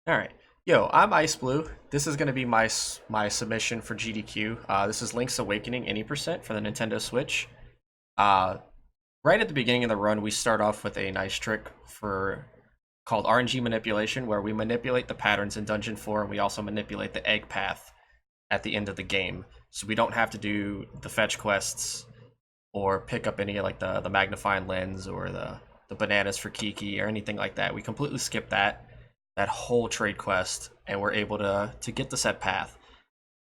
Alright. Yo, I'm Ice Blue. This is going to be my submission for GDQ. This is Link's Awakening any percent for the Nintendo Switch. Uh, right at the beginning of the run, we start off with a nice trick for called RNG manipulation, where we manipulate the patterns in Dungeon 4, and we also manipulate the egg path at the end of the game. So we don't have to do the fetch quests or pick up any like the magnifying lens or the bananas for Kiki or anything like that. We completely skip that whole trade quest, and we're able to get the set path.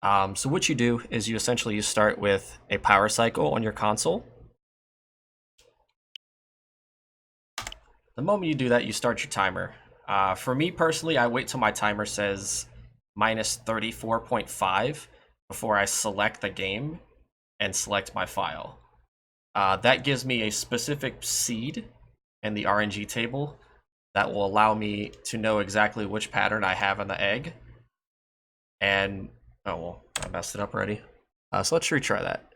So what you do is you start with a power cycle on your console. The moment you do that, you start your timer. For me personally, I wait till my timer says minus 34.5 before I select the game and select my file. That gives me a specific seed in the RNG table that will allow me to know exactly which pattern I have in the egg. And, oh well, I messed it up already. So let's retry that.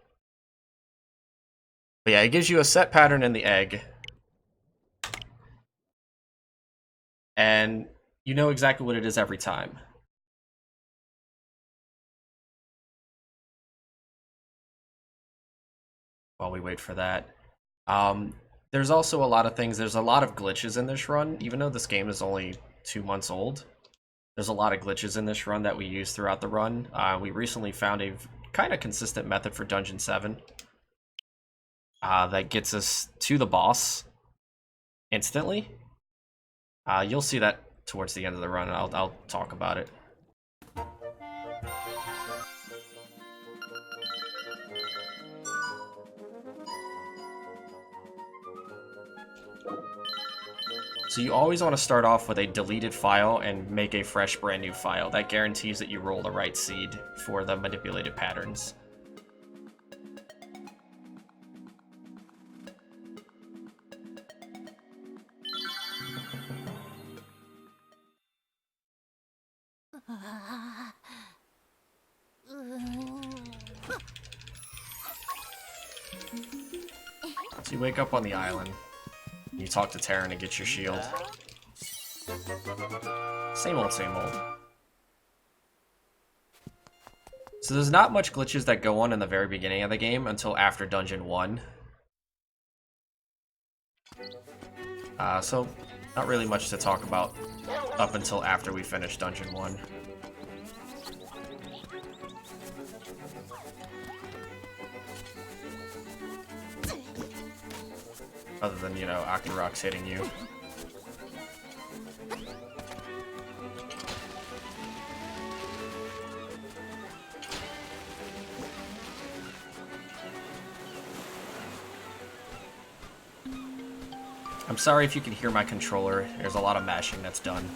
But yeah, it gives you a set pattern in the egg. And you know exactly what it is every time. While we wait for that. There's also a lot of things. There's a lot of glitches in this run, even though this game is only 2 months old. There's a lot of glitches in this run that we use throughout the run. We recently found a kind of consistent method for Dungeon 7 that gets us to the boss instantly. You'll see that towards the end of the run, and I'll talk about it. So you always want to start off with a deleted file and make a fresh brand new file. That guarantees that you roll the right seed for the manipulated patterns. So you wake up on the island. You talk to Terran and get your shield. Same old, same old. So there's not much glitches that go on in the very beginning of the game until after Dungeon 1. So not really much to talk about up until after we finish Dungeon 1. Other than, you know, Octorok's hitting you. I'm sorry if you can hear my controller. There's a lot of mashing that's done.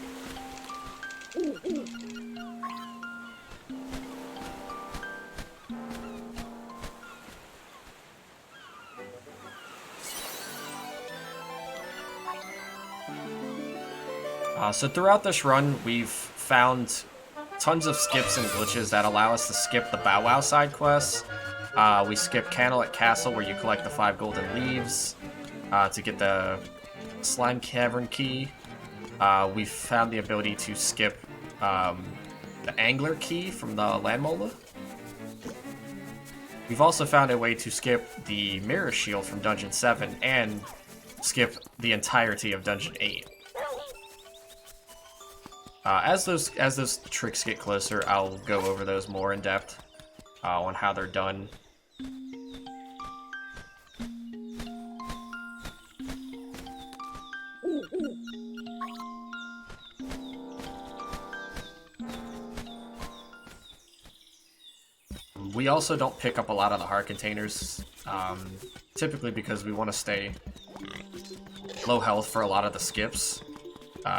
So throughout this run, we've found tons of skips and glitches that allow us to skip the Bow Wow side quests. We skip Candlelit Castle, where you collect the 5 golden leaves to get the Slime Cavern key. We've found the ability to skip the Angler key from the Landmola. We've also found a way to skip the Mirror Shield from Dungeon 7 and skip the entirety of Dungeon 8. As those tricks get closer, I'll go over those more in depth on how they're done. We also don't pick up a lot of the heart containers, typically because we want to stay low health for a lot of the skips.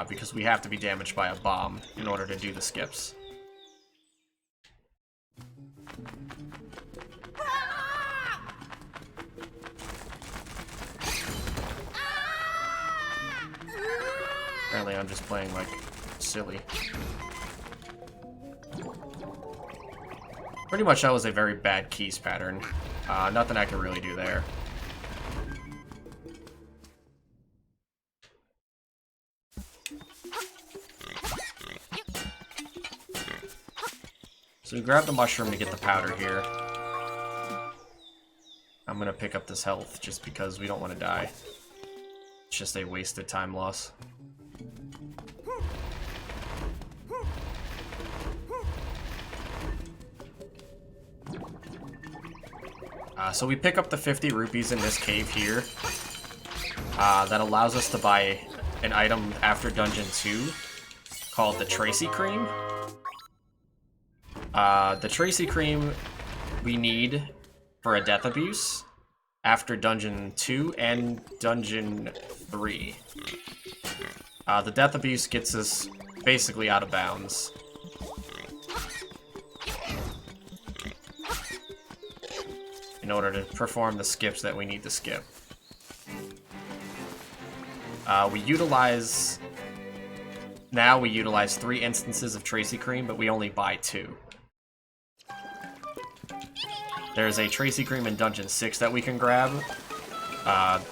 Because we have to be damaged by a bomb in order to do the skips. Apparently I'm just playing like silly. Pretty much that was a very bad keys pattern. Nothing I can really do there. So we grab the mushroom to get the powder here. I'm gonna pick up this health just because we don't want to die. It's just a wasted time loss. So we pick up the 50 rupees in this cave here. That allows us to buy an item after Dungeon 2 called the Tracy Cream. The Tracy Cream we need for a death abuse after Dungeon 2 and Dungeon 3. The death abuse gets us basically out of bounds. In order to perform the skips that we need to skip. We utilize 3 instances of Tracy Cream, but we only buy 2. There's a Tracy Cream in Dungeon 6 that we can grab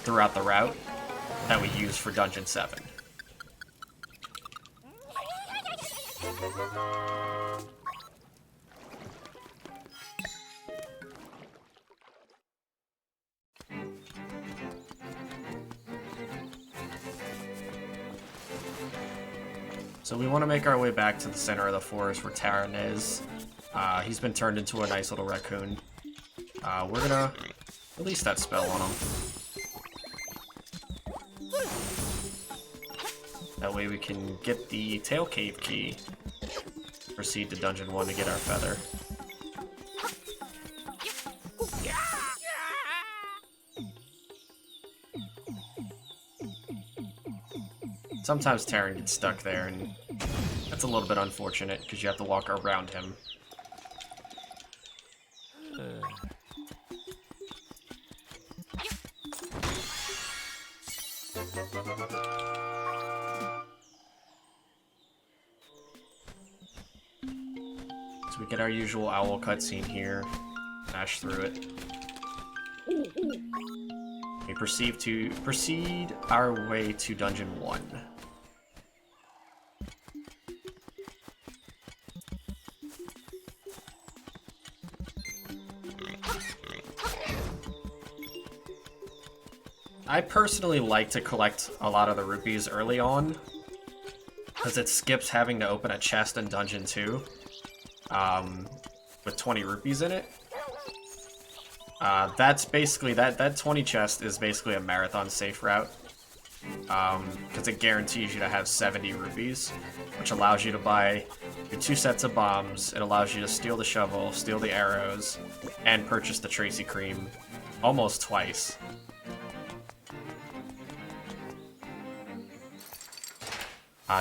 throughout the route that we use for Dungeon 7. So we want to make our way back to the center of the forest where Taran is. He's been turned into a nice little raccoon. We're gonna release that spell on him. That way we can get the Tail Cave key. Proceed to Dungeon 1 to get our feather. Sometimes Taran gets stuck there, and that's a little bit unfortunate, because you have to walk around him. So we get our usual owl cutscene here, smash through it. We proceed our way to Dungeon 1. I personally like to collect a lot of the rupees early on, because it skips having to open a chest in Dungeon 2 with 20 rupees in it. That's basically, that 20 chest is basically a marathon safe route, because it guarantees you to have 70 rupees, which allows you to buy your 2 sets of bombs. It allows you to steal the shovel, steal the arrows, and purchase the Tracy Cream almost twice.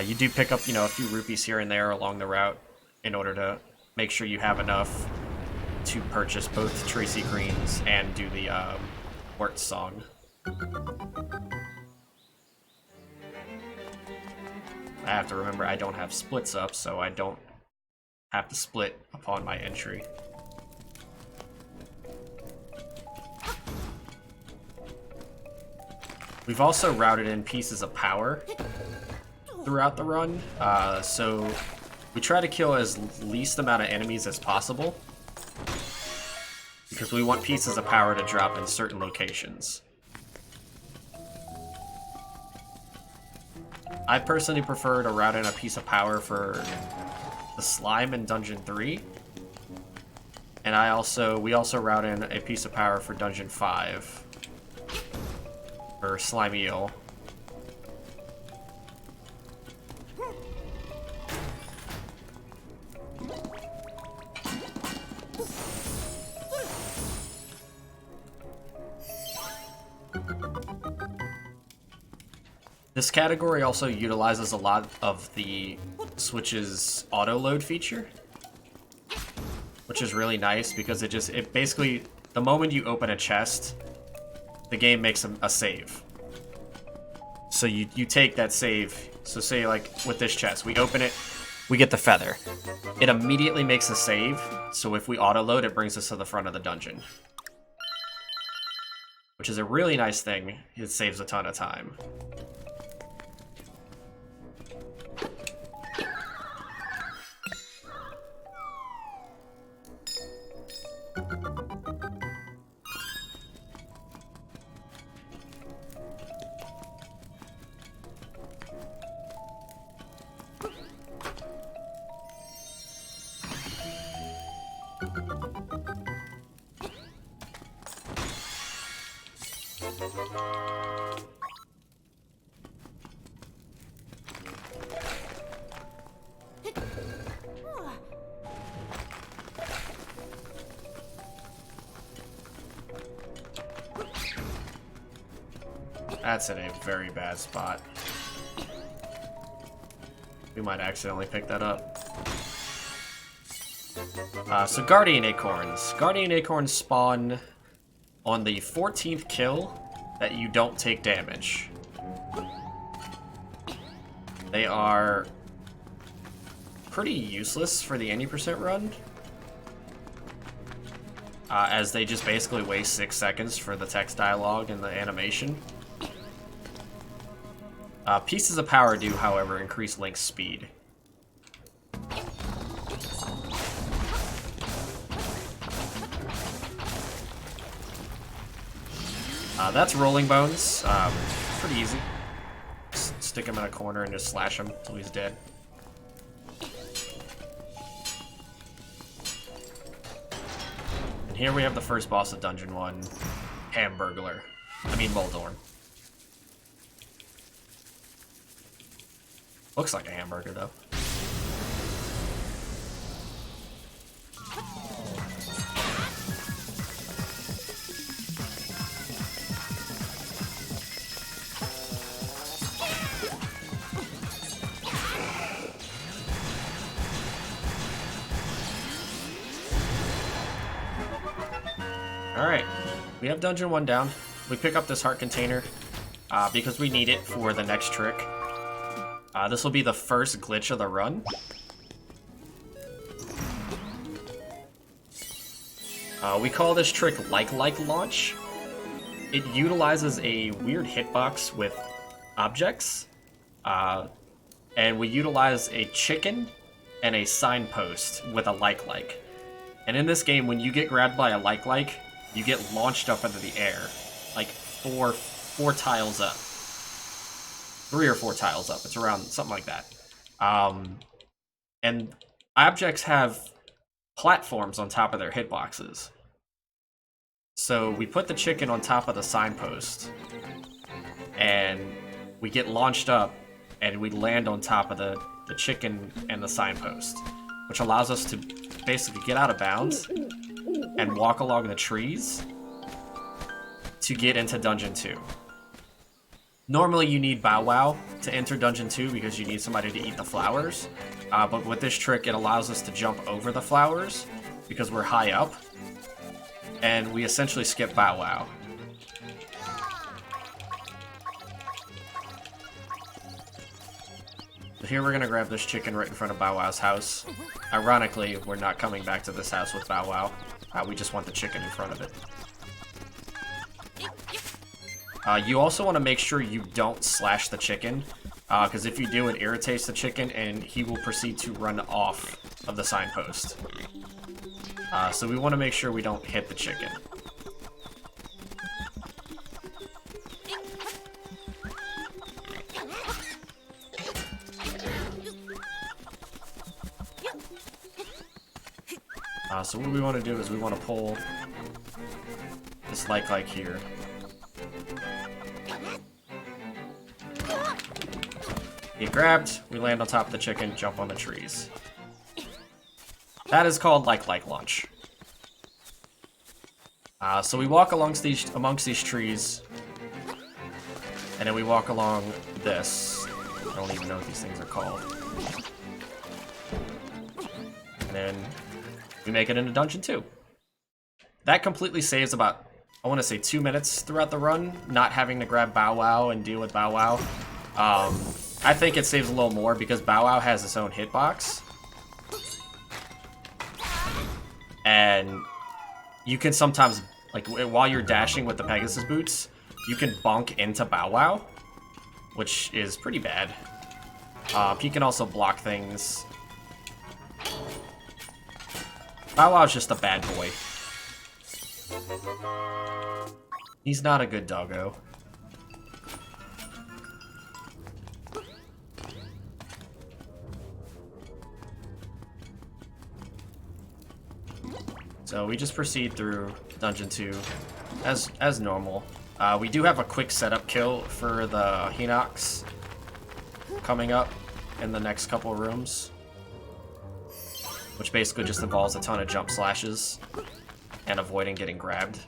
You do pick up, a few rupees here and there along the route in order to make sure you have enough to purchase both Tracy Creams and do the Wort song. I have to remember I don't have splits up, so I don't have to split upon my entry. We've also routed in pieces of power throughout the run, so we try to kill as least amount of enemies as possible, because we want pieces of power to drop in certain locations. I personally prefer to route in a piece of power for the slime in Dungeon 3, and we also route in a piece of power for Dungeon 5 for Slimy Eel. This category also utilizes a lot of the Switch's auto-load feature, which is really nice because it basically, the moment you open a chest, the game makes a save. So you take that save, so say like with this chest, we open it, we get the feather. It immediately makes a save, so if we auto-load, it brings us to the front of the dungeon. Which is a really nice thing, it saves a ton of time. That's in a very bad spot. We might accidentally pick that up. So Guardian Acorns. Guardian Acorns spawn on the 14th kill that you don't take damage. They are pretty useless for the any percent run, as they just basically waste 6 seconds for the text dialogue and the animation. Pieces of Power do, however, increase Link's speed. That's Rolling Bones. Pretty easy. Just stick him in a corner and just slash him until he's dead. And here we have the first boss of Dungeon 1, Hamburglar. I mean Moldorm. Looks like a hamburger, though. Alright, we have Dungeon 1 down. We pick up this heart container because we need it for the next trick. This will be the first glitch of the run. We call this trick like launch. It utilizes a weird hitbox with objects. And we utilize a chicken and a signpost with a like. And in this game, when you get grabbed by a like, you get launched up into the air. Like four tiles up. 3 or 4 tiles up. It's around something like that. And objects have platforms on top of their hitboxes. So we put the chicken on top of the signpost, and we get launched up, and we land on top of the chicken and the signpost, which allows us to basically get out of bounds and walk along the trees to get into Dungeon 2. Normally you need Bow Wow to enter Dungeon 2 because you need somebody to eat the flowers, but with this trick it allows us to jump over the flowers because we're high up, and we essentially skip Bow Wow. So here we're gonna grab this chicken right in front of Bow Wow's house. Ironically, we're not coming back to this house with Bow Wow. We just want the chicken in front of it. You also want to make sure you don't slash the chicken, because if you do, it irritates the chicken and he will proceed to run off of the signpost. So we want to make sure we don't hit the chicken. So what we want to do is we want to pull this like here. Get grabbed, we land on top of the chicken, jump on the trees. That is called like launch. So we walk amongst these trees, and then we walk along this. I don't even know what these things are called. And then we make it into Dungeon 2. That completely saves about, I want to say, 2 minutes throughout the run, not having to grab Bow Wow and deal with Bow Wow. I think it saves a little more because Bow Wow has its own hitbox. And you can sometimes, like, while you're dashing with the Pegasus boots, you can bonk into Bow Wow, which is pretty bad. He can also block things. Bow Wow's just a bad boy. He's not a good doggo. So we just proceed through Dungeon 2 as normal. We do have a quick setup kill for the Hinox coming up in the next couple of rooms, which basically just involves a ton of jump slashes and avoiding getting grabbed.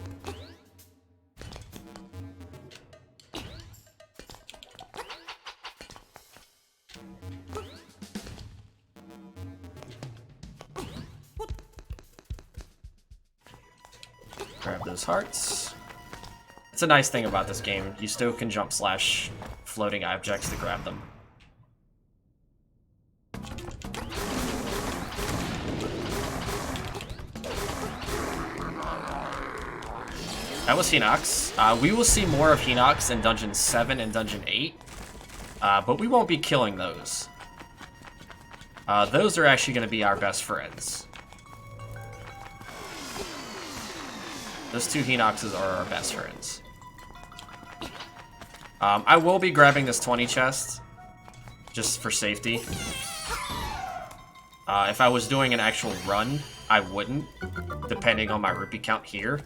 Grab those hearts. It's a nice thing about this game. You still can jump slash floating objects to grab them. That was Hinox. We will see more of Hinox in Dungeon 7 and Dungeon 8, but we won't be killing those. Those are actually going to be our best friends. Those two Hinoxes are our best friends. I will be grabbing this 20 chest, just for safety. If I was doing an actual run, I wouldn't, depending on my rupee count here.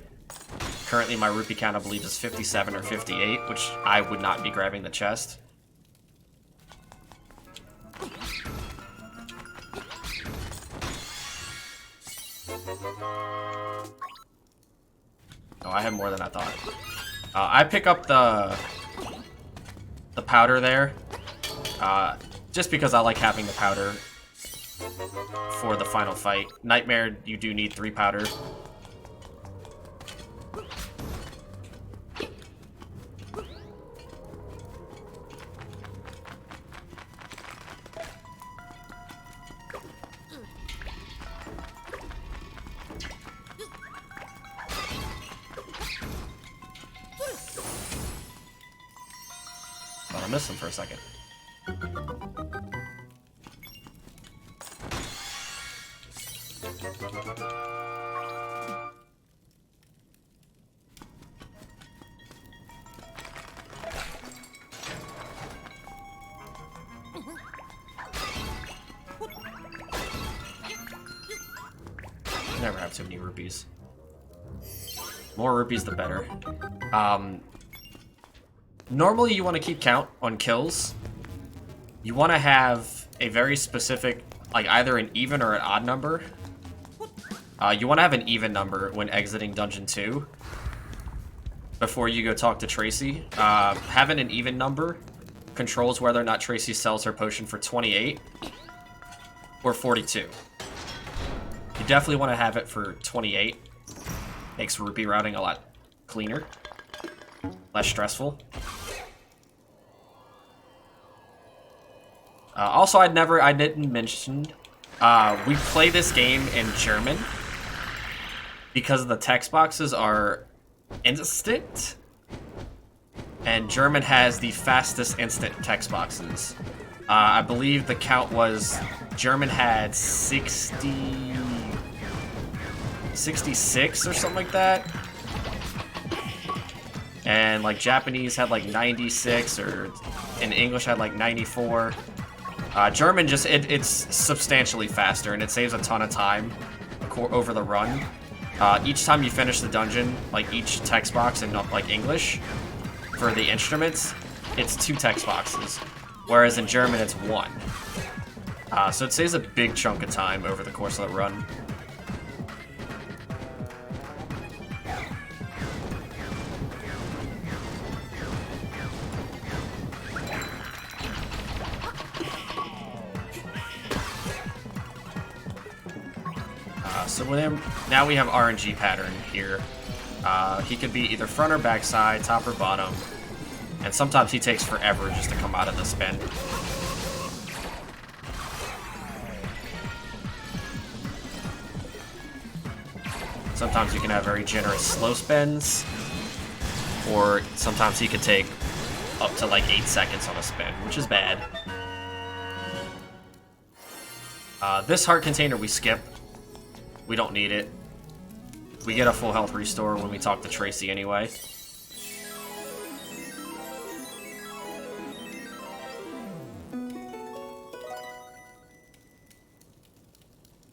Currently, my rupee count, I believe, is 57 or 58, which I would not be grabbing the chest. Oh, I have more than I thought. I pick up the powder there, just because I like having the powder for the final fight. Nightmare, you do need 3 powder. I missed him for a second. Never have too many rupees. More rupees, the better. Normally, you want to keep count on kills. You want to have a very specific, like either an even or an odd number. You want to have an even number when exiting Dungeon 2 before you go talk to Tracy. Having an even number controls whether or not Tracy sells her potion for 28 or 42. You definitely want to have it for 28. Makes rupee routing a lot cleaner, less stressful. Also, I didn't mention, we play this game in German because the text boxes are instant, and German has the fastest instant text boxes. I believe the count was German had 66 or something like that, and like Japanese had like 96, or in English had like 94. German just, it's substantially faster, and it saves a ton of time over the run. Each time you finish the dungeon, like each text box in like English, for the instruments, it's 2 text boxes, whereas in German it's 1. So it saves a big chunk of time over the course of the run. So with him, now we have RNG pattern here. He could be either front or back side, top or bottom, and sometimes he takes forever just to come out of the spin. Sometimes you can have very generous slow spins, or sometimes he could take up to like 8 seconds on a spin, which is bad. This heart container we skip. We don't need it. We get a full health restore when we talk to Tracy anyway.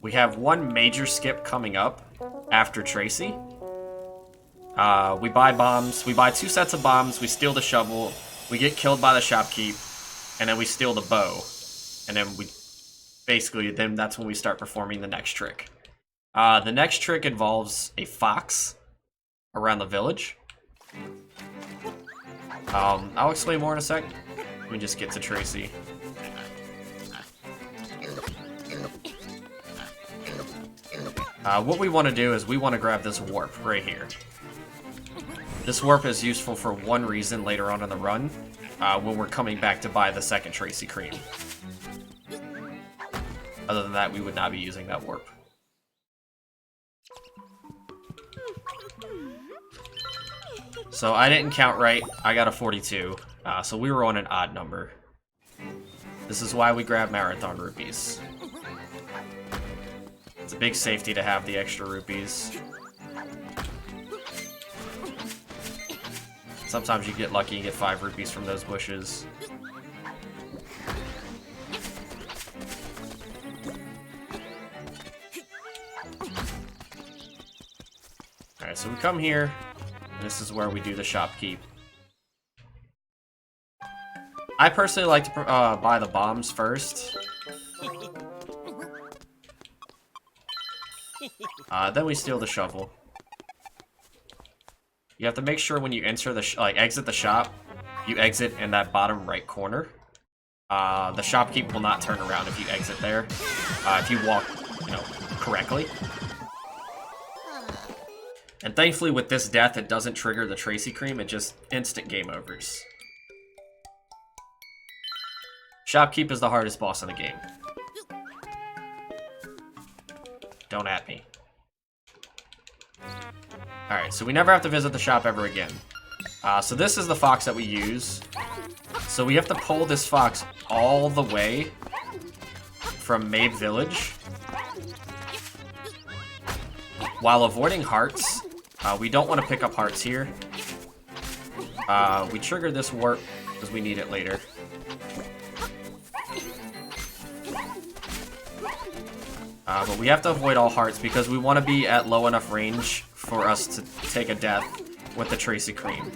We have one major skip coming up after Tracy. We buy bombs. We buy 2 sets of bombs. We steal the shovel. We get killed by the shopkeep. And then we steal the bow. And then then that's when we start performing the next trick. The next trick involves a fox around the village. I'll explain more in a sec. Let me just get to Tracy. What we want to do is we want to grab this warp right here. This warp is useful for one reason later on in the run, when we're coming back to buy the second Tracy Cream. Other than that, we would not be using that warp. So I didn't count right. I got a 42. So we were on an odd number. This is why we grab Marathon Rupees. It's a big safety to have the extra rupees. Sometimes you get lucky and get 5 rupees from those bushes. Alright, so we come here, and this is where we do the shopkeep. I personally like to buy the bombs first. Then we steal the shovel. You have to make sure when you enter the exit the shop, you exit in that bottom right corner. The shopkeep will not turn around if you exit there. If you walk, correctly. And thankfully, with this death, it doesn't trigger the Tracy Cream. It just instant game overs. Shopkeep is the hardest boss in the game. Don't at me. Alright, so we never have to visit the shop ever again. So this is the fox that we use. So we have to pull this fox all the way from Mabe Village. While avoiding hearts. We don't want to pick up hearts here. We trigger this warp because we need it later. But we have to avoid all hearts because we want to be at low enough range for us to take a death with the Tracy Cream.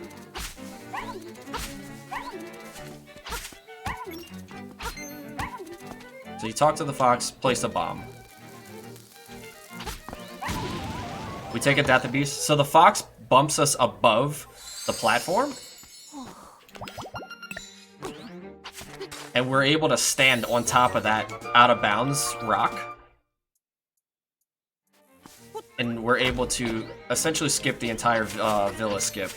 So you talk to the fox, place a bomb. We take a death beast. So the fox bumps us above the platform. And we're able to stand on top of that out of bounds rock. And we're able to essentially skip the entire villa skip.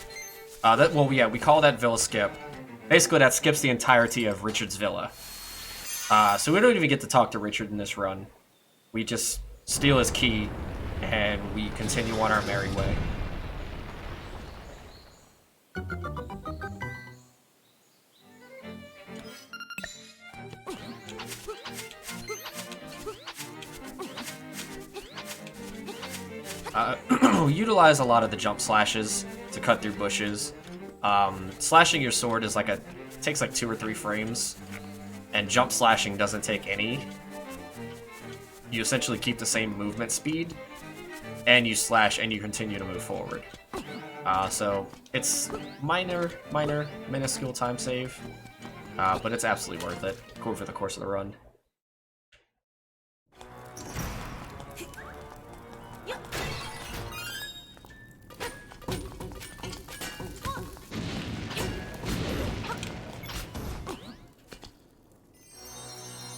We call that villa skip. Basically, that skips the entirety of Richard's villa. So we don't even get to talk to Richard in this run. We just steal his key, and we continue on our merry way. We utilize a lot of the jump slashes to cut through bushes. Slashing your sword is takes like 2 or 3 frames, and jump slashing doesn't take any. You essentially keep the same movement speed, and you slash and you continue to move forward. So it's minuscule time save, but it's absolutely worth it over the course of the run.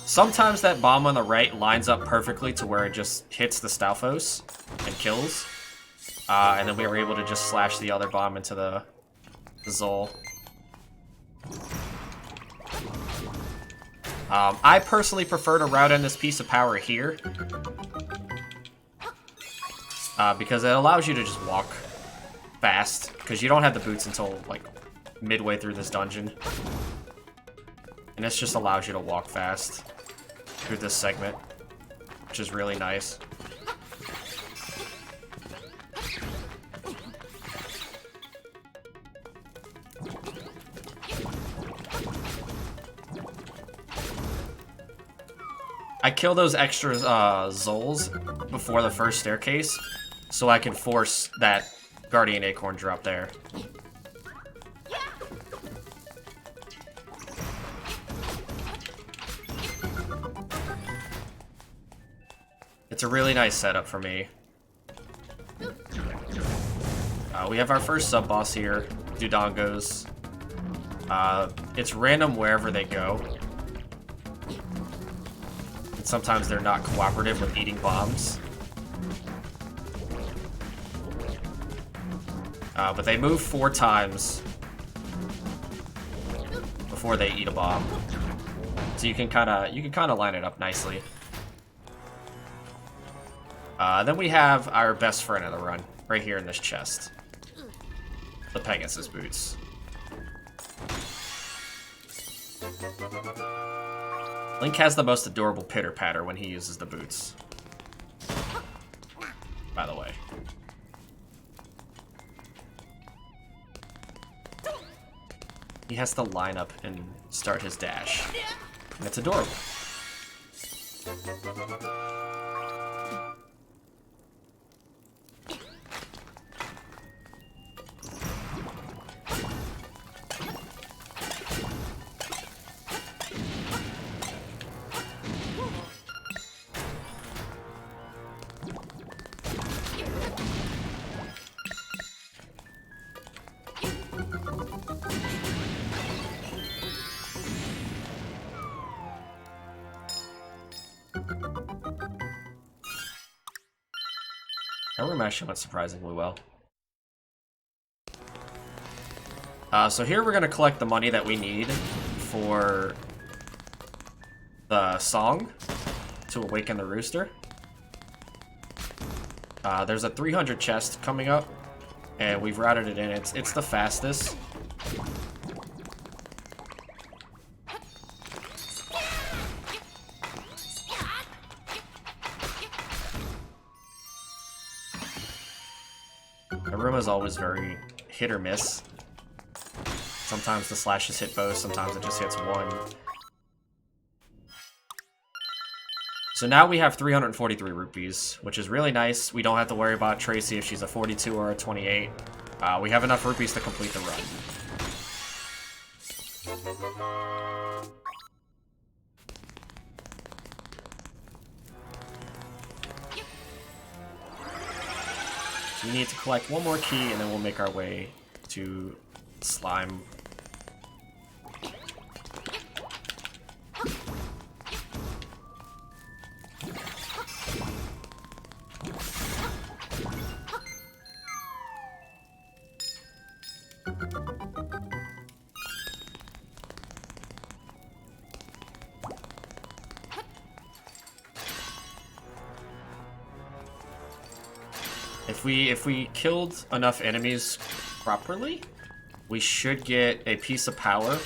Sometimes that bomb on the right lines up perfectly to where it just hits the Stalfos and kills. And then we were able to just slash the other bomb into the Zol. I personally prefer to route in this piece of power here. Because it allows you to just walk fast. Because you don't have the boots until like midway through this dungeon. And this just allows you to walk fast through this segment, which is really nice. I kill those extra Zols before the first staircase, so I can force that Guardian Acorn drop there. It's a really nice setup for me. We have our first sub-boss here, Dudongos. It's random wherever they go. And sometimes they're not cooperative with eating bombs. But they move 4 times before they eat a bomb. So you can kind of line it up nicely. Then we have our best friend of the run right here in this chest. The Pegasus boots. Link has the most adorable pitter-patter when he uses the boots. By the way. He has to line up and start his dash. And it's adorable. That room actually went surprisingly well. So here we're going to collect the money that we need for the song to awaken the rooster. There's a 300 chest coming up, and we've routed it in. It's the fastest. The room is always very hit or miss. Sometimes the slashes hit both, sometimes it just hits one. So now we have 343 rupees, which is really nice. We don't have to worry about Tracy if she's a 42 or a 28. We have enough rupees to complete the run. So we need to collect one more key, and then we'll make our way to slime. If we killed enough enemies properly, we should get a piece of power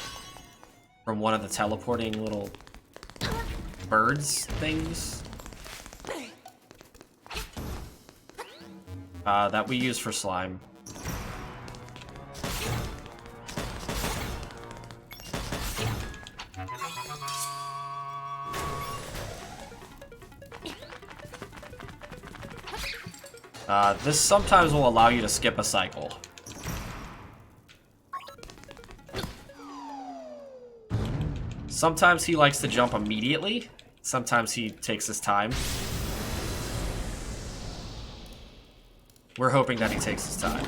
from one of the teleporting little birds things that we use for slime. This sometimes will allow you to skip a cycle. Sometimes he likes to jump immediately. Sometimes he takes his time. We're hoping that he takes his time.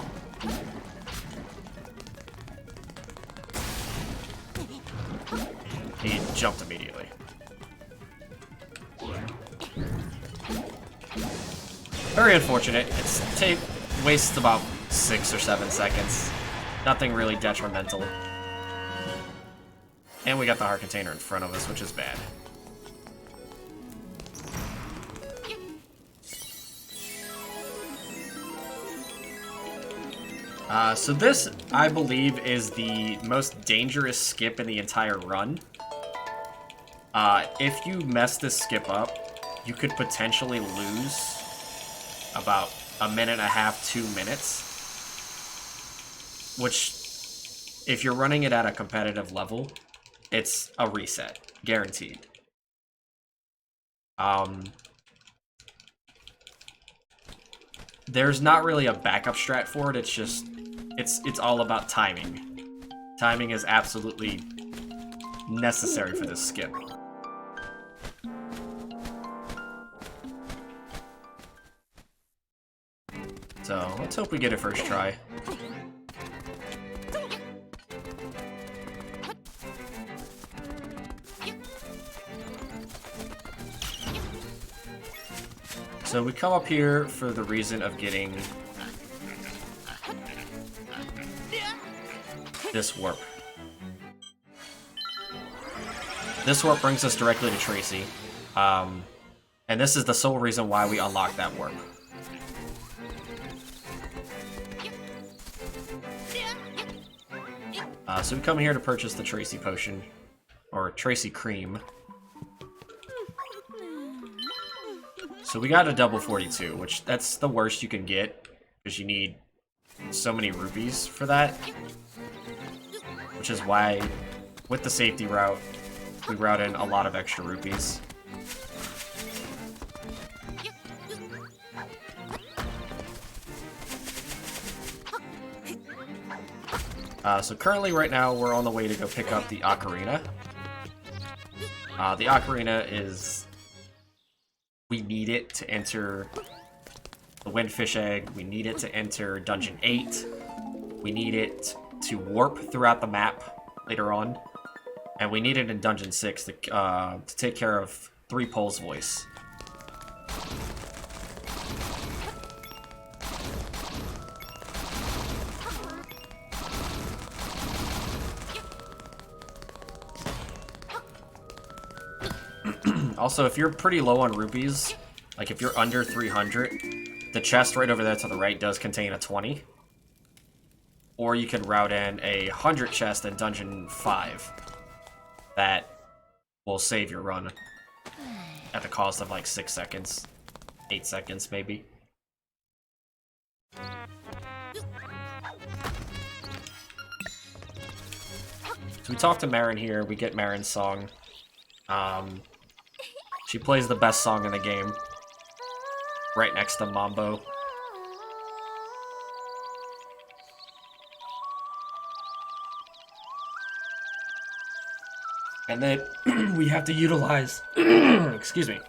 He jumped immediately. Very unfortunate. It wastes about 6 or 7 seconds. Nothing really detrimental. And we got the heart container in front of us, which is bad. So this, I believe, is the most dangerous skip in the entire run. If you mess this skip up, you could potentially lose about 1.5 minutes, 2 minutes. Which, if you're running it at a competitive level, it's a reset, guaranteed. There's not really a backup strat for it. It's just, it's all about timing. Timing is absolutely necessary for this skip. So let's hope we get it first try. So we come up here for the reason of getting this warp. This warp brings us directly to Tracy. And this is the sole reason why we unlock that warp. So we come here to purchase the Tracy potion, or Tracy cream. So we got a double 42, which that's the worst you can get, because you need so many rupees for that. Which is why, with the safety route, we route in a lot of extra rupees. So currently, right now, we're on the way to go pick up the Ocarina. The Ocarina is... we need it to enter the Windfish Egg. We need it to enter Dungeon 8. We need it to warp throughout the map later on. And we need it in Dungeon 6 to take care of 3 Pole's Voice. Also, if you're pretty low on rupees, like if you're under 300, the chest right over there to the right does contain a 20. Or you can route in a 100 chest in Dungeon 5. That will save your run at the cost of like 6 seconds. 8 seconds, maybe. So we talk to Marin here, we get Marin's song. She plays the best song in the game. Right next to Mambo. And then we have to utilize... excuse me.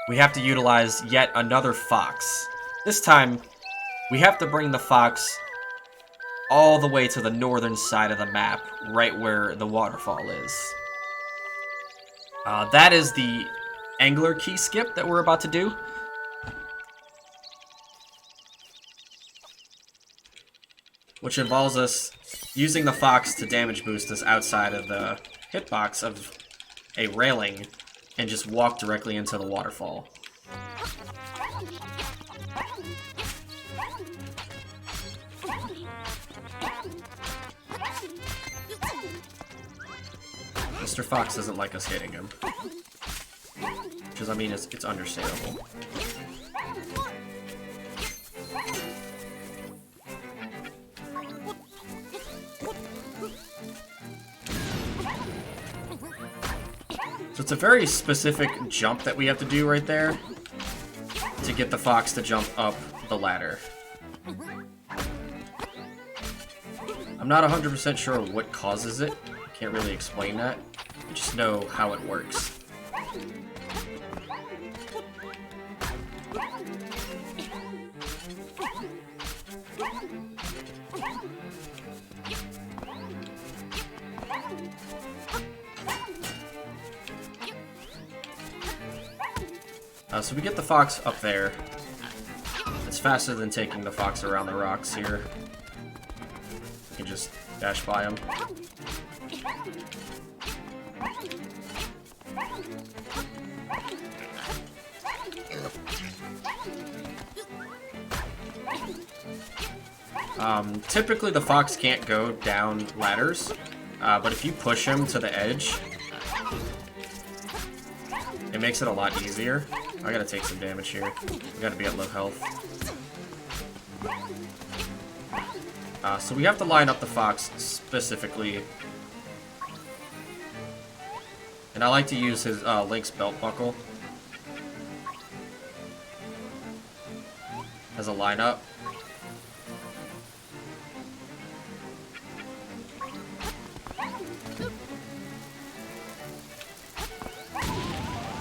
We have to utilize yet another fox. This time, we have to bring the fox all the way to the northern side of the map, right where the waterfall is. That is the angler key skip that we're about to do. Which involves us using the fox to damage boost us outside of the hitbox of a railing and just walk directly into the waterfall. Mr. Fox doesn't like us hitting him. Because, I mean, it's understandable. So it's a very specific jump that we have to do right there to get the fox to jump up the ladder. I'm not 100% sure what causes it. Can't really explain that. I just know how it works. So we get the fox up there. It's faster than taking the fox around the rocks here. You can just dash by him. Typically the fox can't go down ladders, but if you push him to the edge, it makes it a lot easier. I gotta take some damage here. We gotta be at low health. So we have to line up the fox specifically. And I like to use his Link's belt buckle as a lineup.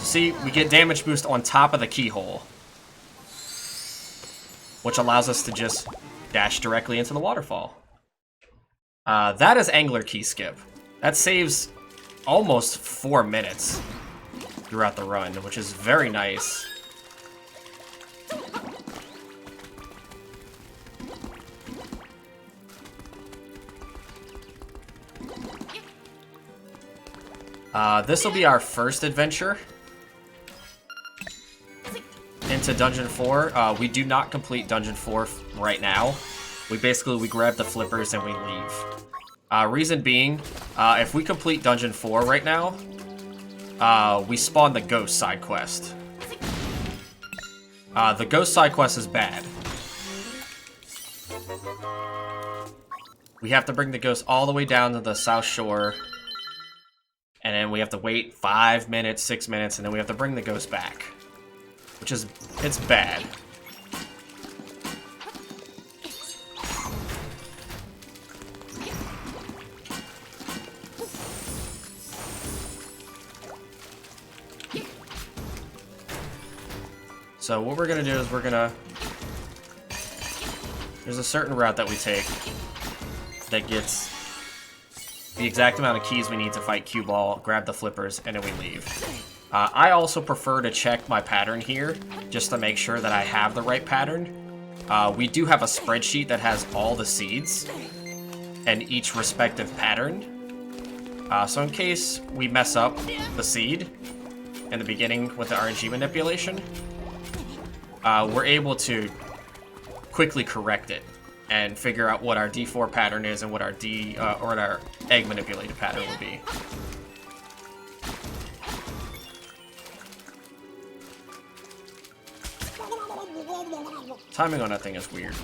See, we get damage boost on top of the keyhole, which allows us to just dash directly into the waterfall. That is angler key skip. That saves almost 4 minutes throughout the run, which is very nice. This will be our first adventure into Dungeon 4. We do not complete Dungeon 4 right now. We grab the flippers and we leave. Reason being, if we complete Dungeon 4 right now, we spawn the ghost side quest. The ghost side quest is bad. We have to bring the ghost all the way down to the South Shore. And then we have to wait 5 minutes, 6 minutes, and then we have to bring the ghost back. Which is, it's bad. So what we're gonna do is there's a certain route that we take that gets the exact amount of keys we need to fight Cue Ball, grab the flippers, and then we leave. I also prefer to check my pattern here, just to make sure that I have the right pattern. We do have a spreadsheet that has all the seeds and each respective pattern. So in case we mess up the seed in the beginning with the RNG manipulation, we're able to quickly correct it and figure out what our D4 pattern is and what our our egg manipulated pattern will be. Timing on that thing is weird.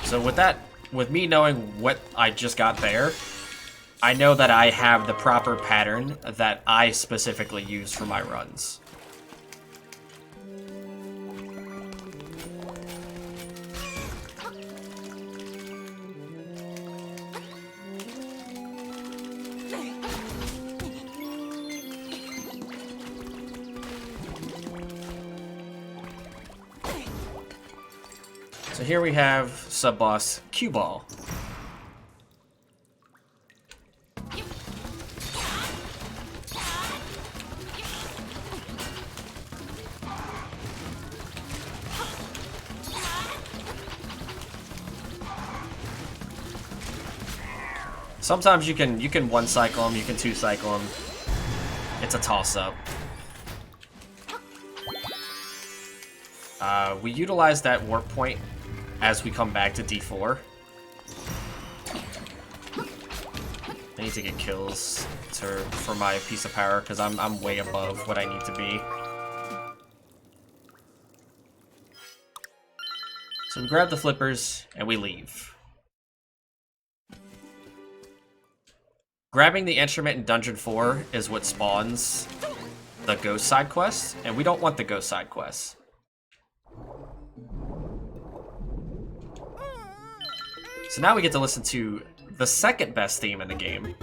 So with me knowing what I just got there, I know that I have the proper pattern that I specifically use for my runs. So here we have sub-boss Cue Ball. Sometimes you can one cycle them, you can two cycle them. It's a toss-up. We utilize that warp point as we come back to D4. I need to get kills for my piece of power because I'm way above what I need to be. So we grab the flippers and we leave. Grabbing the instrument in Dungeon 4 is what spawns the ghost side quest, and we don't want the ghost side quest. So now we get to listen to the second best theme in the game.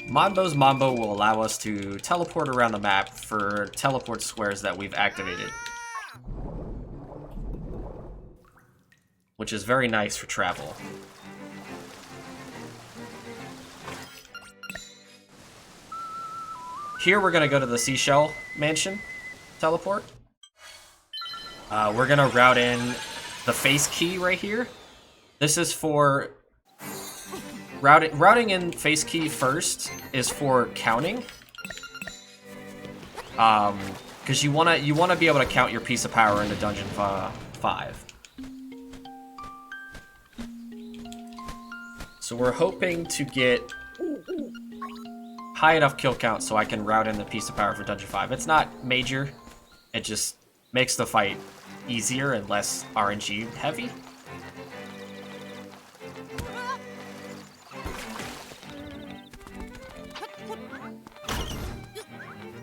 Monbo's Mambo will allow us to teleport around the map for teleport squares that we've activated, which is very nice for travel. Here we're going to go to the Seashell Mansion teleport. We're going to route in the face key right here. This is for... Routing in face key first is for counting. Because you wanna be able to count your piece of power into Dungeon 5. So we're hoping to get high enough kill count so I can route in the piece of power for Dungeon 5. It's not major, it just makes the fight easier and less RNG heavy.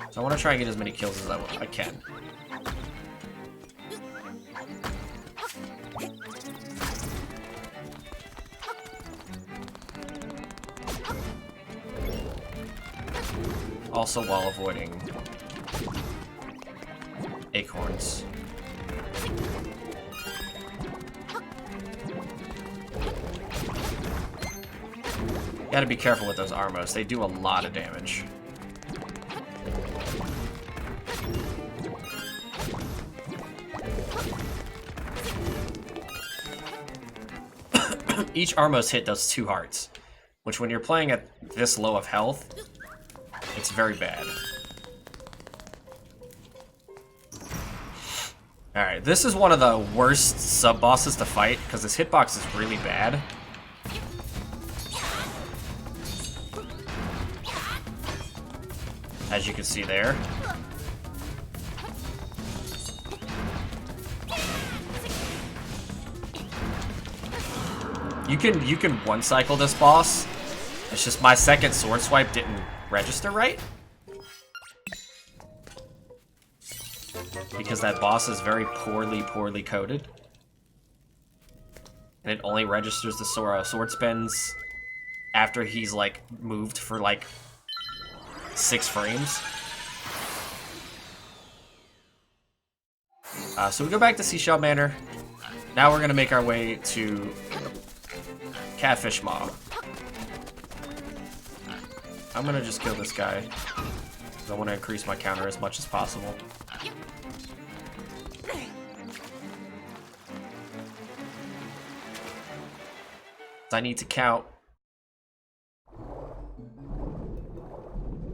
So I want to try and get as many kills as I can. Also while avoiding acorns. You gotta be careful with those Armos. They do a lot of damage. Each Armos hit does 2 hearts, which when you're playing at this low of health, it's very bad. Alright, this is one of the worst sub-bosses to fight, because his hitbox is really bad. As you can see there. You can one-cycle this boss. It's just my second sword swipe didn't register right. Because that boss is very poorly coded. And it only registers the sword spins after he's, like, moved for, like, 6 frames. So we go back to Seashell Manor. Now we're gonna make our way to Catfish Mob. I'm gonna just kill this guy, because I want to increase my counter as much as possible. I need to count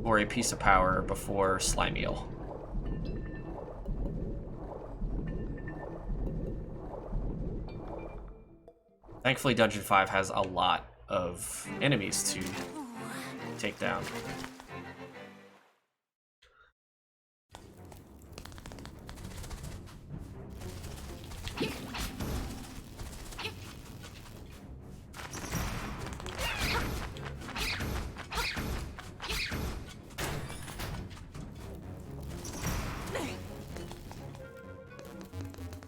for a piece of power before Slime Eel. Thankfully, Dungeon 5 has a lot of enemies to take down.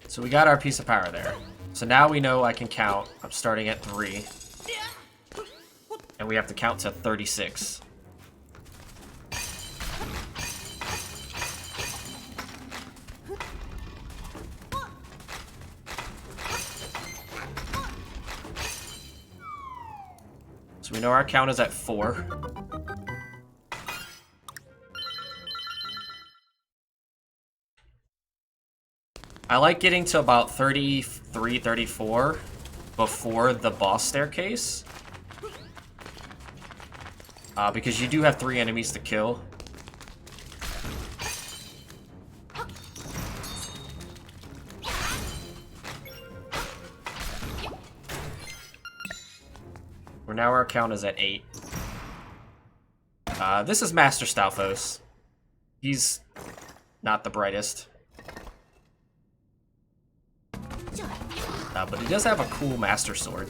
So we got our piece of power there. So now we know I can count. I'm starting at 3. And we have to count to 36. So we know our count is at 4. I like getting to about 33, 34 before the boss staircase. Because you do have 3 enemies to kill. Where now our count is at 8. This is Master Stalfos. He's not the brightest. But he does have a cool Master Sword.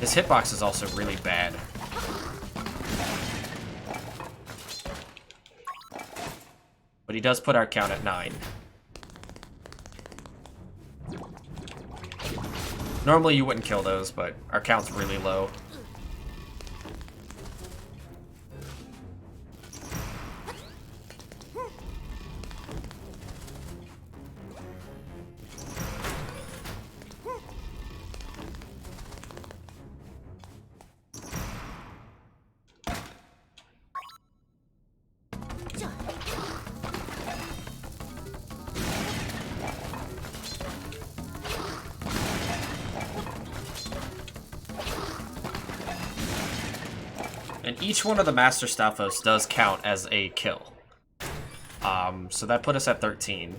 His hitbox is also really bad. But he does put our count at 9. Normally you wouldn't kill those, but our count's really low. And each one of the Master Stalfos does count as a kill. So that put us at 13.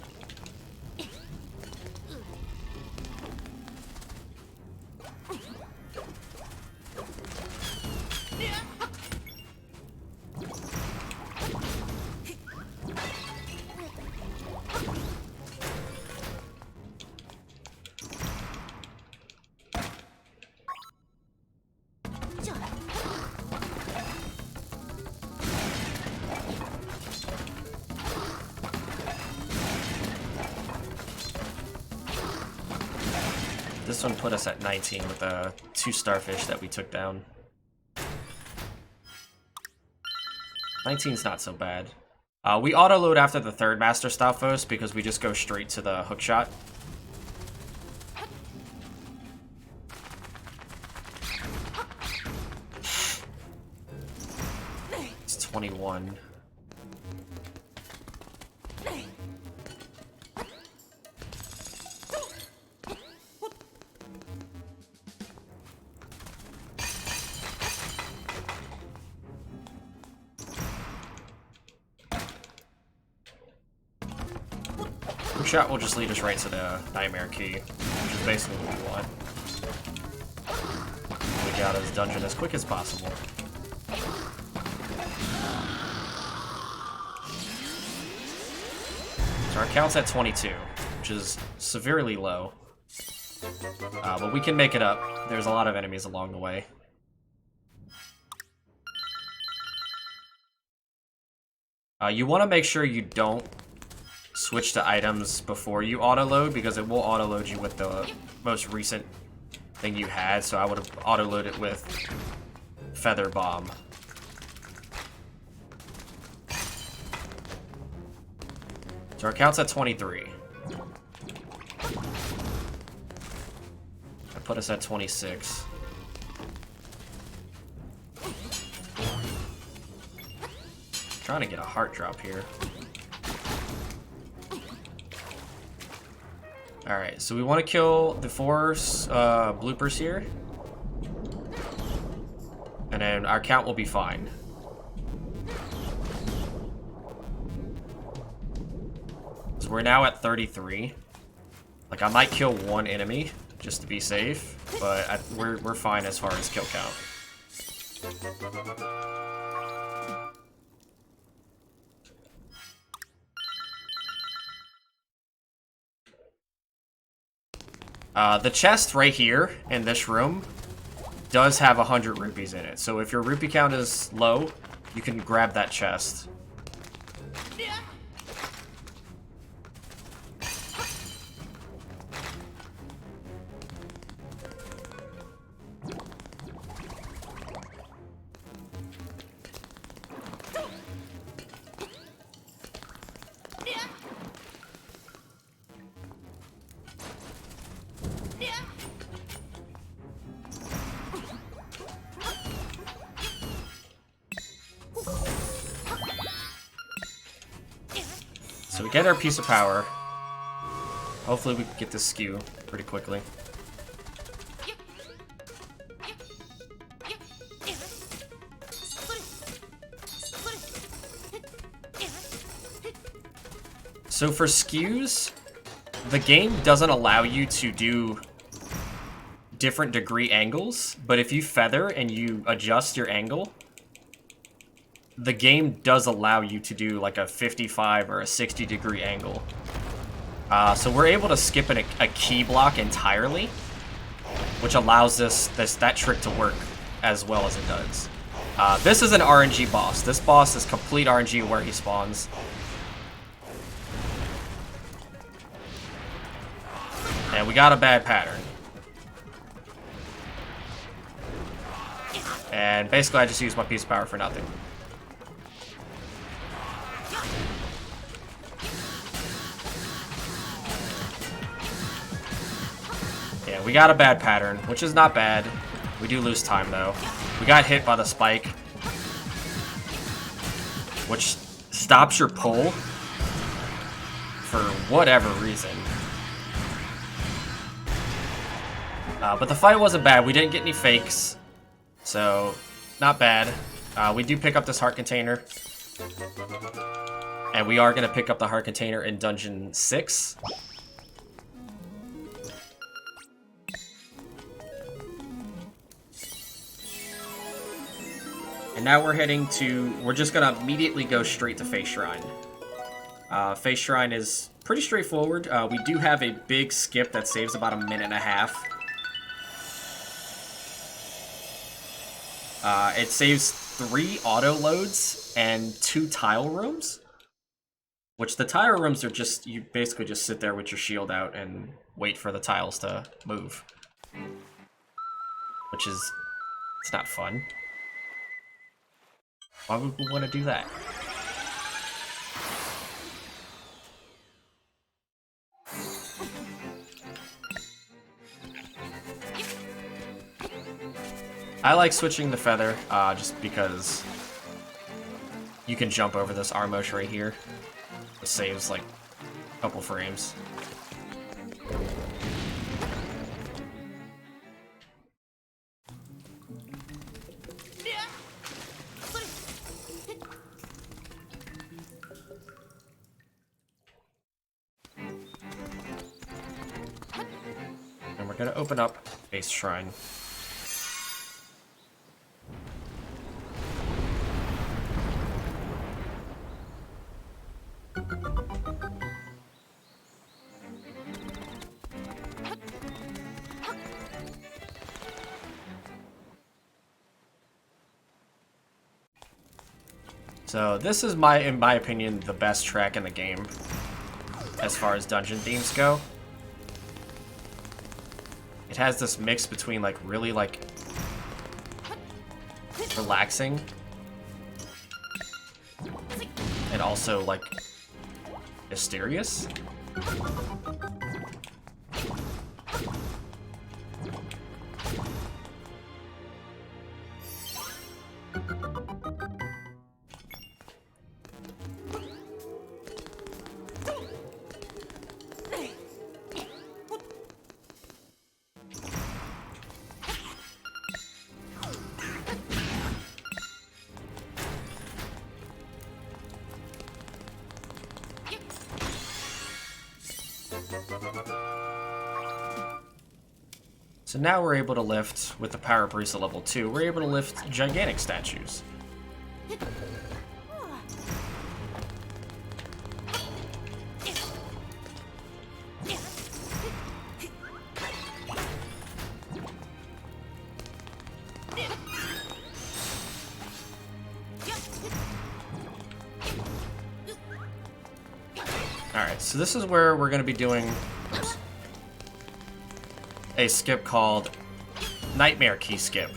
This one put us at 19 with the 2 starfish that we took down. 19's not so bad. We auto-load after the 3rd Master Stalfos because we just go straight to the hookshot. It's 21. Shot will just lead us right to the Nightmare Key, which is basically what we want. We get out of this dungeon as quick as possible. So our count's at 22, which is severely low. But we can make it up. There's a lot of enemies along the way. You want to make sure you don't switch to items before you auto-load, because it will auto-load you with the most recent thing you had, so I would have auto-loaded with Feather Bomb. So our count's at 23. That put us at 26. Trying to get a heart drop here. Alright, so we want to kill the 4 bloopers here. And then our count will be fine. So we're now at 33. Like, I might kill 1 enemy just to be safe, but we're fine as far as kill count. The chest right here in this room does have 100 rupees in it. So if your rupee count is low, you can grab that chest. So we get our piece of power. Hopefully we can get this skew pretty quickly. So for skews, the game doesn't allow you to do different degree angles, but if you feather and you adjust your angle, the game does allow you to do like a 55 or a 60 degree angle. So we're able to skip a key block entirely, which allows that trick to work as well as it does. This is an RNG boss. This boss is complete RNG where he spawns. And we got a bad pattern. And basically I just used my piece of power for nothing. Yeah, we got a bad pattern, which is not bad. We do lose time, though. We got hit by the spike, which stops your pull for whatever reason. But the fight wasn't bad. We didn't get any fakes, so not bad. We do pick up this heart container. And we are going to pick up the heart container in Dungeon 6. And now we're heading to... We're just going to immediately go straight to Face Shrine. Face Shrine is pretty straightforward. We do have a big skip that saves about a minute and a half. It saves 3 auto loads and 2 tile rooms. Which the tile rooms are just, you basically just sit there with your shield out and wait for the tiles to move. Which is, it's not fun. Why would we want to do that? I like switching the feather, just because you can jump over this Armosh right here. It saves like a couple frames. And we're gonna open up Base Shrine. So this is in my opinion, the best track in the game as far as dungeon themes go. It has this mix between like really like relaxing and also like mysterious. So now we're able to lift, with the Power Barista level 2, we're able to lift gigantic statues. Alright, so this is where we're going to be doing a skip called Nightmare Key Skip.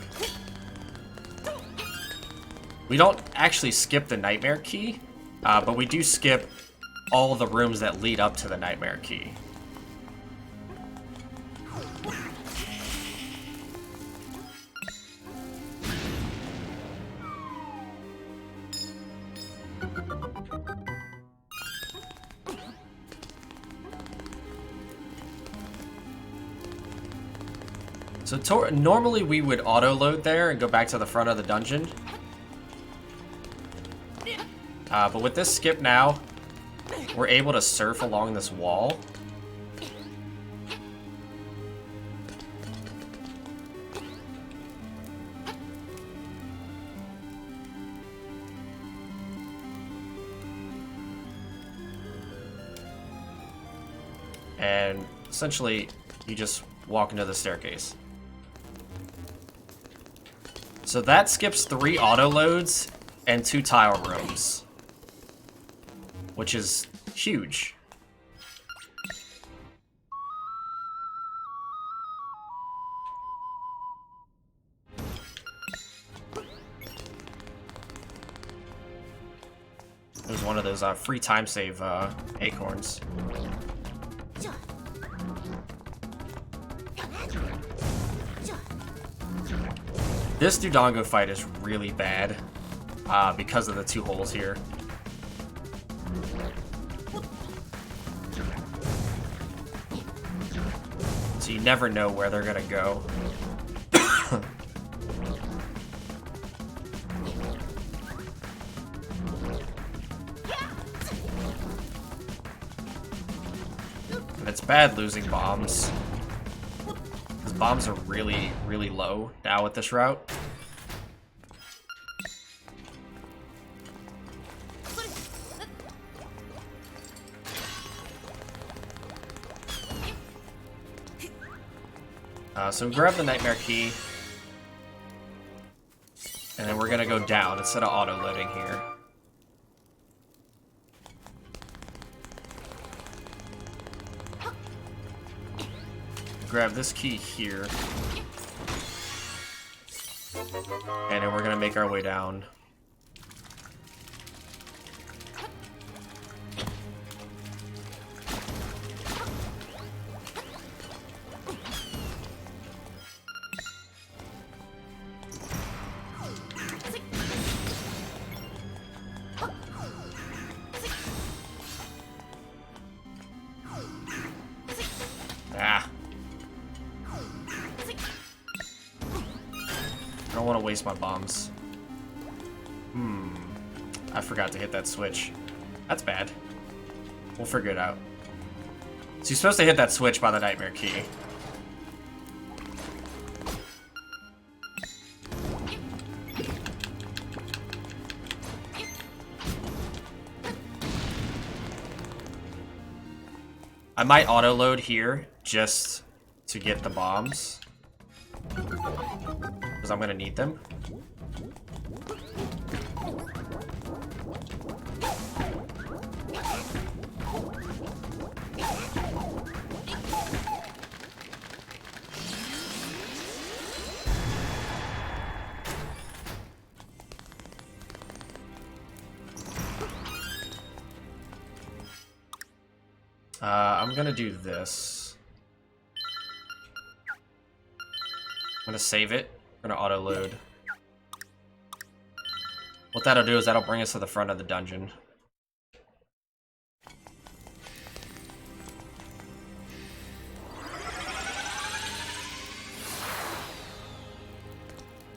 We don't actually skip the Nightmare Key, but we do skip all of the rooms that lead up to the Nightmare Key. So normally we would auto-load there and go back to the front of the dungeon. But with this skip now, we're able to surf along this wall. And essentially, you just walk into the staircase. So that skips 3 auto loads and 2 tile rooms, which is huge. It was one of those free time save acorns. This Dodongo fight is really bad because of the 2 holes here. So you never know where they're gonna go. And it's bad losing bombs. Bombs are really, really low now with this route. So grab the Nightmare Key, and then we're gonna go down instead of auto-loading here. grab this key here. And then we're gonna make our way down. Ah. I don't want to waste my bombs. I forgot to hit that switch. That's bad. We'll figure it out. So you're supposed to hit that switch by the nightmare key. I might auto-load here just to get the bombs. Because I'm going to need them. I'm gonna do this. I'm gonna save it. I'm gonna auto load. What that'll do is that'll bring us to the front of the dungeon.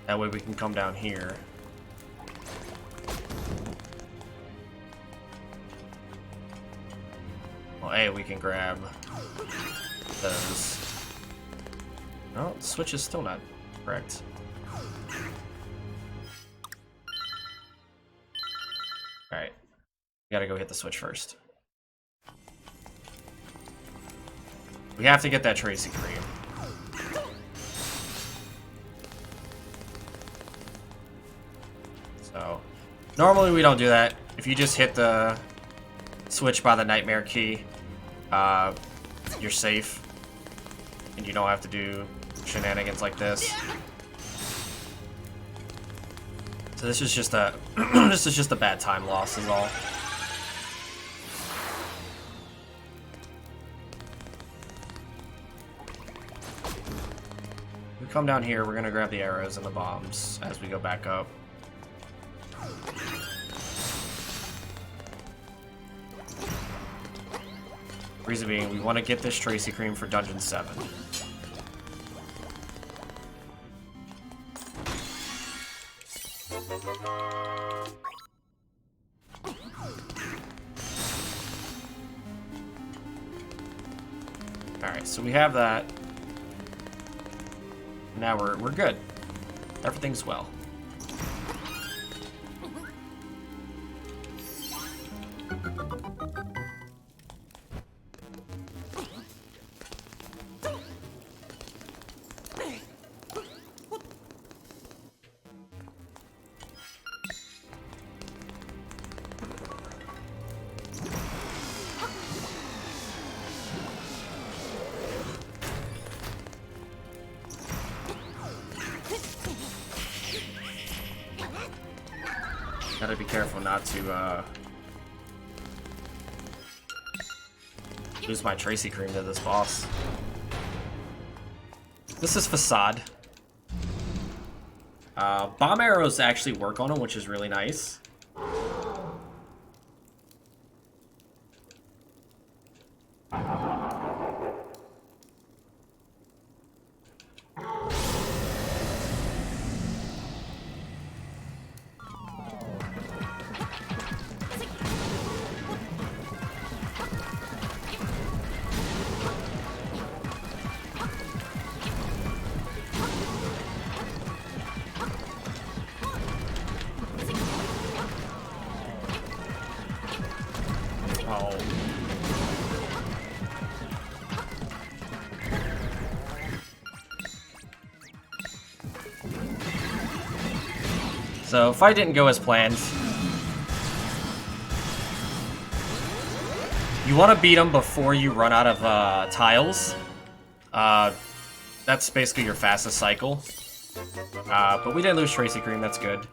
That way we can come down here. Well, A, we can grab those. No, the switch is still not correct. Alright. We gotta go hit the switch first. We have to get that Tracy Cream. So, normally we don't do that. If you just hit the switch by the nightmare key, you're safe. And you don't have to do shenanigans like this. So this is just a this is just a bad time loss is all. We come down here, we're gonna grab the arrows and the bombs as we go back up. Reason being, we want to get this Tracy Cream for Dungeon 7. Alright, so we have that. Now we're good. Everything's well. Gotta be careful not to lose my Tracy Cream to this boss. This is Facade. Bomb arrows actually work on him, which is really nice. Oh. So, fight didn't go as planned. You want to beat them before you run out of tiles. That's basically your fastest cycle. But we didn't lose Tracy Cream, that's good.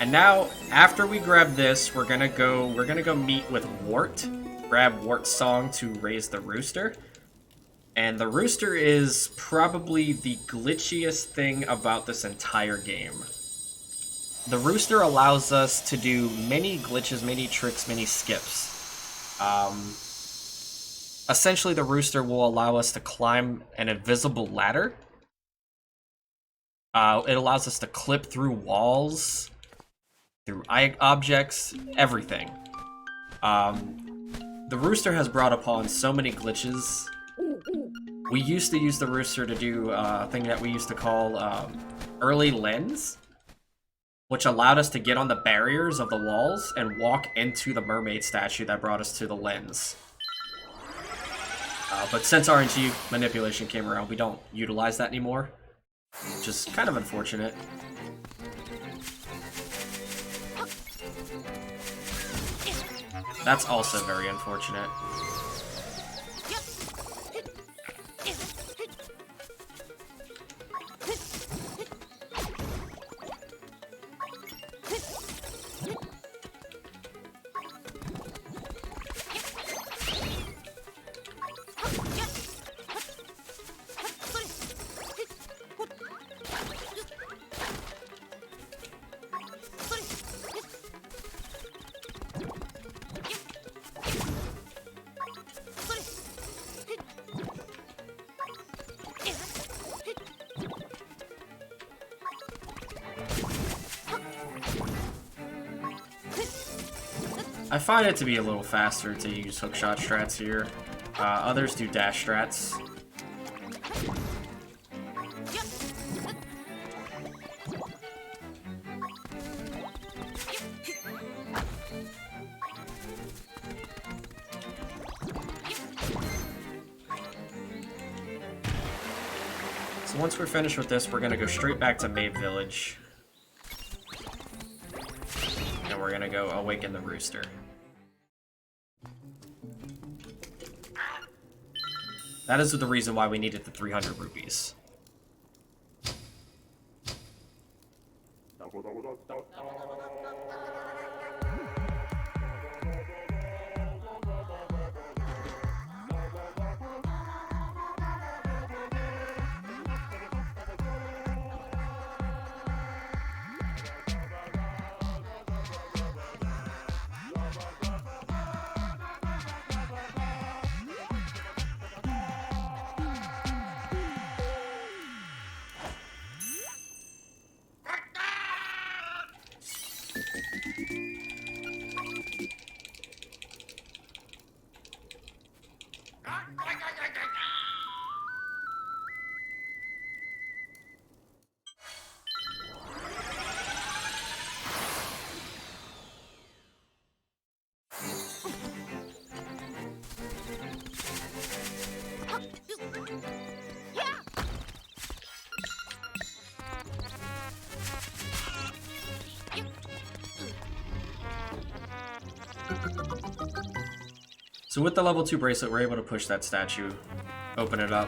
And now, after we grab this, we're gonna go meet with Wart. Grab Wart's song to raise the rooster. And the rooster is probably the glitchiest thing about this entire game. The rooster allows us to do many glitches, many tricks, many skips. Essentially, the rooster will allow us to climb an invisible ladder. It allows us to clip through walls, through objects, everything. The rooster has brought upon so many glitches. We used to use the rooster to do a thing that we used to call early lens, which allowed us to get on the barriers of the walls and walk into the mermaid statue that brought us to the lens. But since RNG manipulation came around, we don't utilize that anymore, which is kind of unfortunate. That's also very unfortunate. I find it to be a little faster to use hookshot strats here. Others do dash strats. So once we're finished with this, we're gonna go straight back to Mabe Village. And we're gonna go awaken the rooster. That is the reason why we needed the 300 rupees. So with the level 2 bracelet, we're able to push that statue, open it up,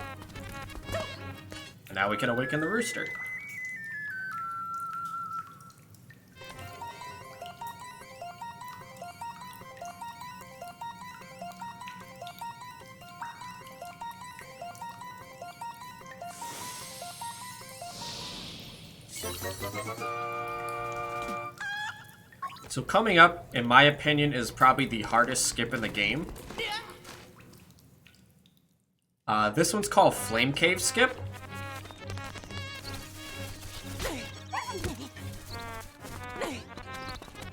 and now we can awaken the rooster. So coming up, in my opinion, is probably the hardest skip in the game. This one's called Flame Cave Skip.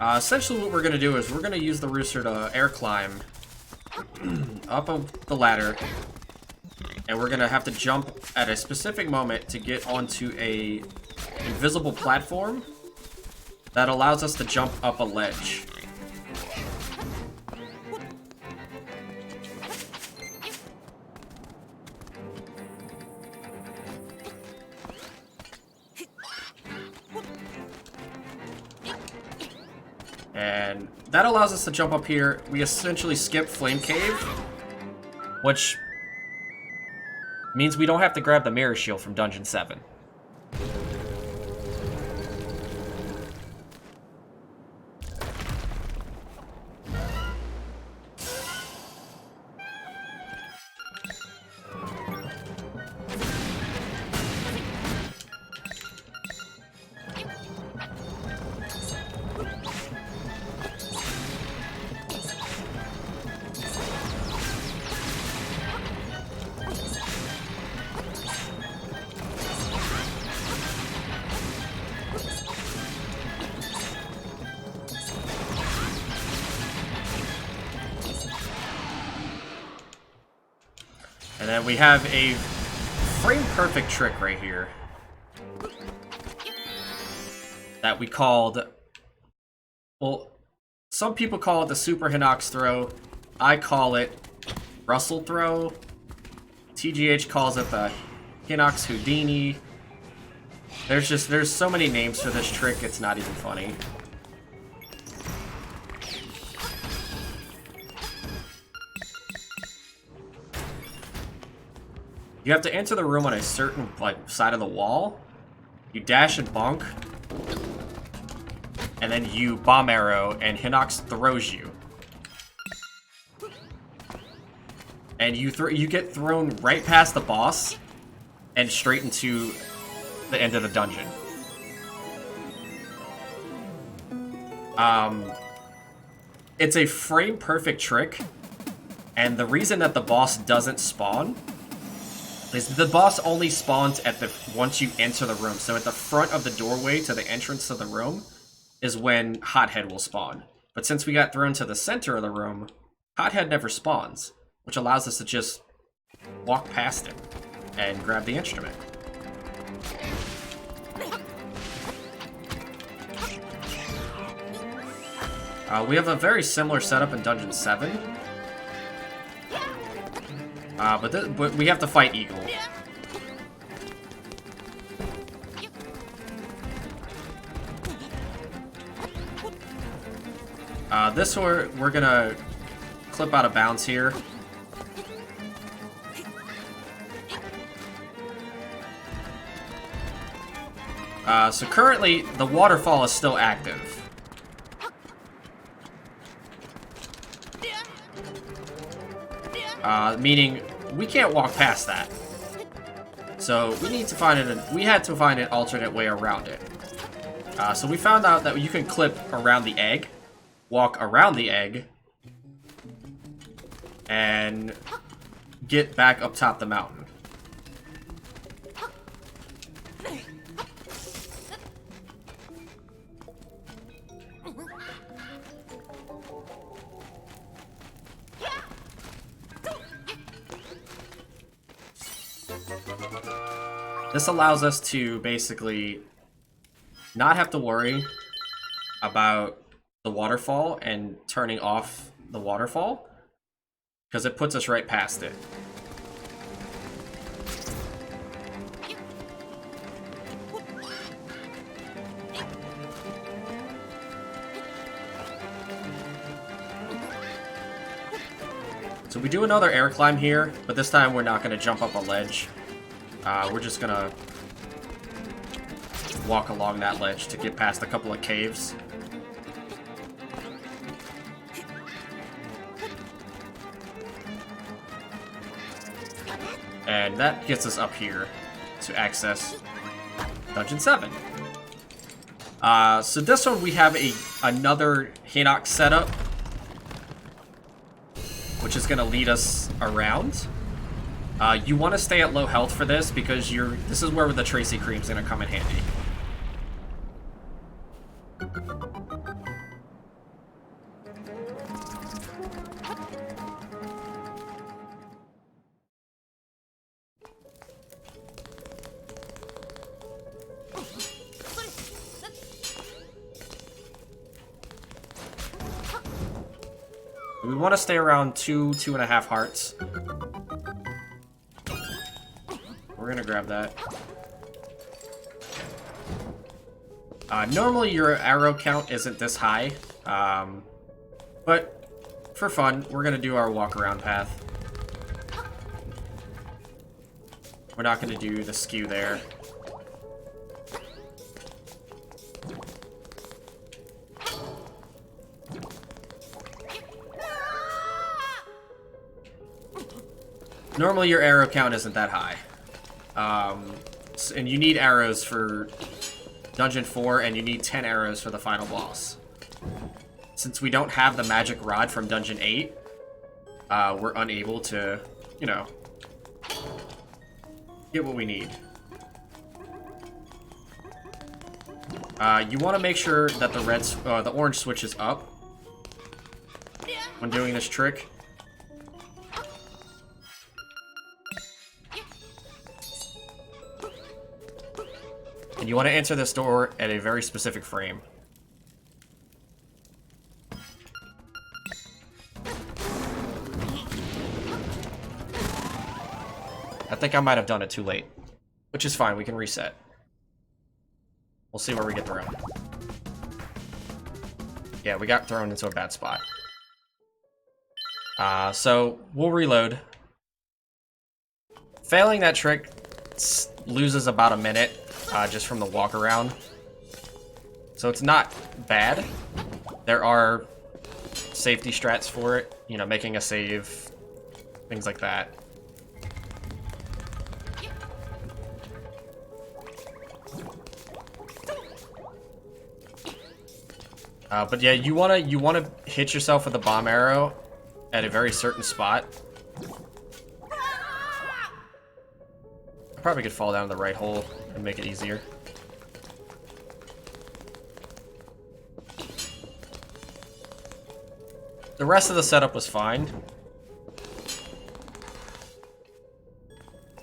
Essentially what we're going to do is we're going to use the rooster to air climb up the ladder. And we're going to have to jump at a specific moment to get onto a invisible platform that allows us to jump up a ledge. And that allows us to jump up here. We essentially skip Flame Cave, which means we don't have to grab the Mirror Shield from Dungeon 7. And then we have a frame-perfect trick right here that we called, well, some people call it the Super Hinox Throw. I call it Russell Throw. TGH calls it the Hinox Houdini. There's so many names for this trick, it's not even funny. You have to enter the room on a certain side of the wall. You dash and bonk, and then you bomb arrow, and Hinox throws you. And you get thrown right past the boss and straight into the end of the dungeon. It's a frame perfect trick, and the reason that the boss doesn't spawn is the boss only spawns at once you enter the room. So at the front of the doorway to the entrance to the room is when Hothead will spawn. But since we got thrown to the center of the room, Hothead never spawns, which allows us to just walk past him and grab the instrument. We have a very similar setup in Dungeon 7. But we have to fight Eagle. This we're gonna clip out of bounds here. So currently, the waterfall is still active. Meaning we can't walk past that. So we need to find we had to find an alternate way around it. So we found out that you can clip around the egg, walk around the egg, and get back up top the mountain. This allows us to basically not have to worry about the waterfall and turning off the waterfall, because it puts us right past it. So we do another air climb here, but this time we're not going to jump up a ledge. We're just gonna walk along that ledge to get past a couple of caves. And that gets us up here to access Dungeon 7. So this one we have another Hinox setup, which is gonna lead us around. You want to stay at low health for this because this is where the Tracy Cream is going to come in handy. We want to stay around 2.5 hearts. We're gonna grab that. Normally your arrow count isn't this high, But for fun, we're gonna do our walk around path. We're not gonna do the skew there. Normally your arrow count isn't that high. And you need arrows for Dungeon 4, and you need 10 arrows for the final boss. Since we don't have the magic rod from Dungeon 8, we're unable to, you know, get what we need. You want to make sure that the orange switch is up when doing this trick. And you want to enter this door at a very specific frame. I think I might have done it too late, which is fine. We can reset. We'll see where we get thrown. Yeah, we got thrown into a bad spot. So we'll reload. Failing that trick loses about a minute just from the walk around. So it's not bad. There are safety strats for it, you know, making a save, things like that. But yeah, you wanna hit yourself with a bomb arrow at a very certain spot. I probably could fall down the right hole and make it easier. The rest of the setup was fine.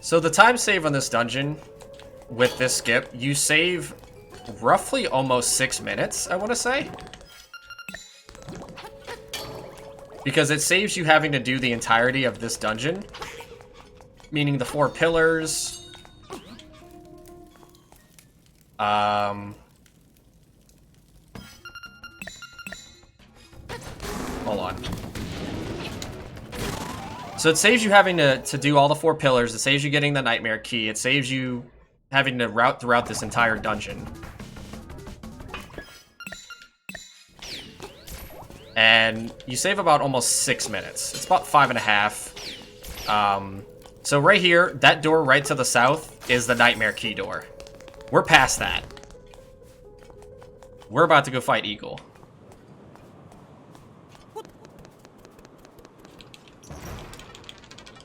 So the time save on this dungeon with this skip, you save roughly almost 6 minutes, I want to say. Because it saves you having to do the entirety of this dungeon. Meaning the 4 pillars. Hold on. So it saves you having to do all the 4 pillars. It saves you getting the nightmare key. It saves you having to route throughout this entire dungeon. And you save about almost 6 minutes. It's about 5.5. So right here, that door right to the south is the nightmare key door. We're past that. We're about to go fight Eagle.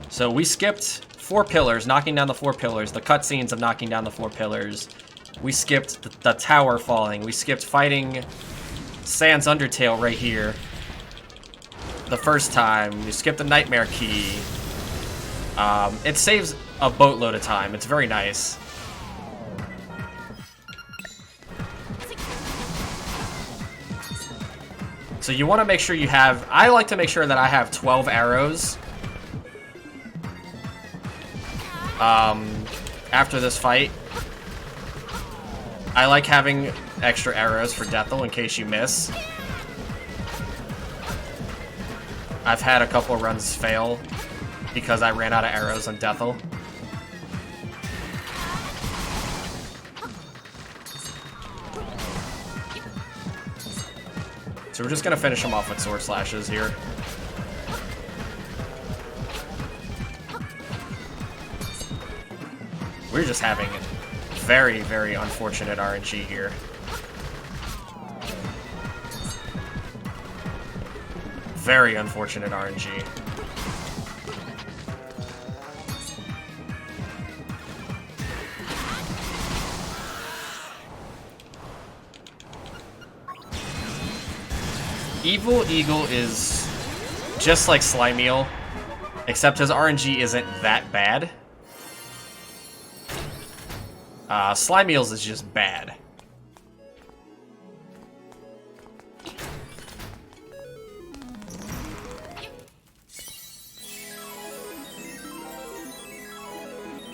So we skipped 4 pillars, knocking down the 4 pillars, the cutscenes of knocking down the 4 pillars. We skipped the tower falling. We skipped fighting Sans Undertale right here the first time. We skipped the nightmare key. It saves a boatload of time. It's very nice. So you want to make sure you have... I like to make sure that I have 12 arrows after this fight. I like having extra arrows for Deathel in case you miss. I've had a couple runs fail because I ran out of arrows on Deathel. So we're just gonna finish him off with sword slashes here. We're just having very, very unfortunate RNG here. Very unfortunate RNG. Evil Eagle is just like Slimeal, except his RNG isn't that bad. Slimeal's is just bad.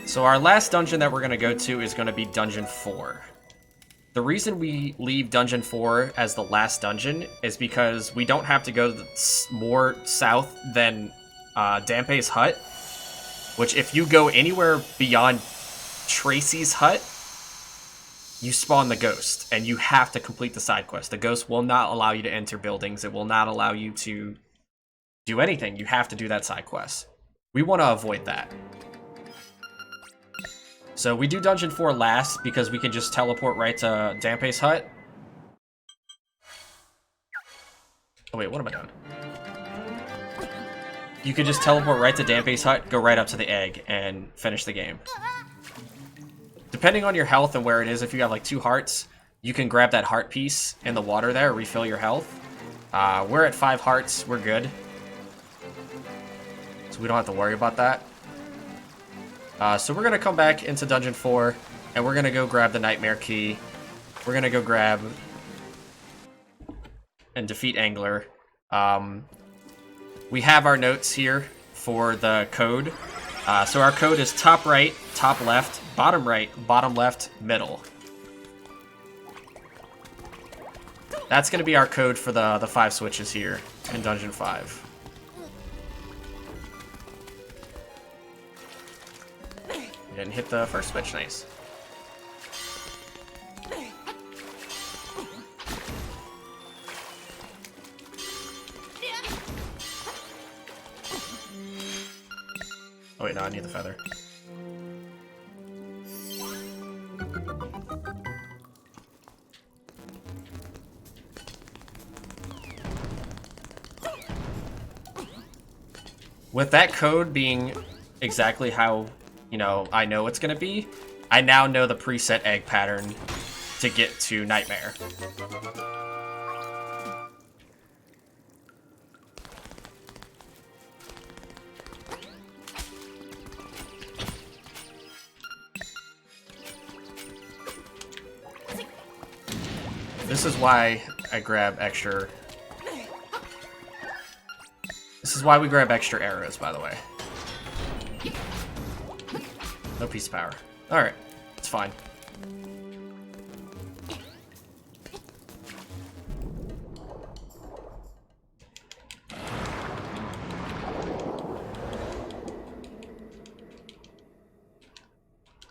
So our last dungeon that we're going to go to is going to be Dungeon 4. The reason we leave Dungeon 4 as the last dungeon is because we don't have to go more south than Dampe's hut, which if you go anywhere beyond Tracy's hut, you spawn the ghost, and you have to complete the side quest. The ghost will not allow you to enter buildings. It will not allow you to do anything. You have to do that side quest. We want to avoid that. So we do Dungeon 4 last because we can just teleport right to Dampe's hut. Oh wait, what am I doing? You could just teleport right to Dampe's hut, go right up to the egg, and finish the game. Depending on your health and where it is, if you have like 2 hearts, you can grab that heart piece in the water there, refill your health. We're at 5 hearts, we're good. So we don't have to worry about that. So we're going to come back into Dungeon 4, and we're going to go grab the Nightmare Key. We're going to go grab and defeat Angler. We have our notes here for the code. So our code is top right, top left, bottom right, bottom left, middle. That's going to be our code for the 5 switches here in Dungeon 5. You didn't hit the first switch, nice. Oh wait, no, I need the feather. With that code being exactly how, you know, I know it's gonna be, I now know the preset egg pattern to get to Nightmare. This is why I grab extra. This is why we grab extra arrows, by the way. No piece of power. Alright, it's fine.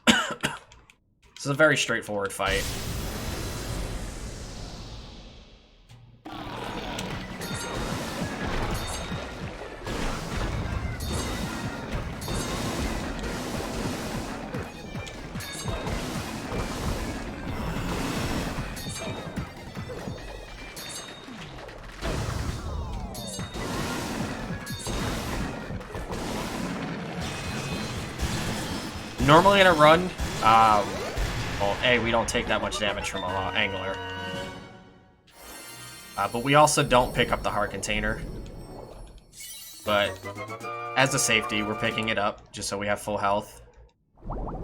This is a very straightforward fight. Normally in a run, well, A, we don't take that much damage from Angler. But we also don't pick up the heart container. But as a safety, we're picking it up just so we have full health.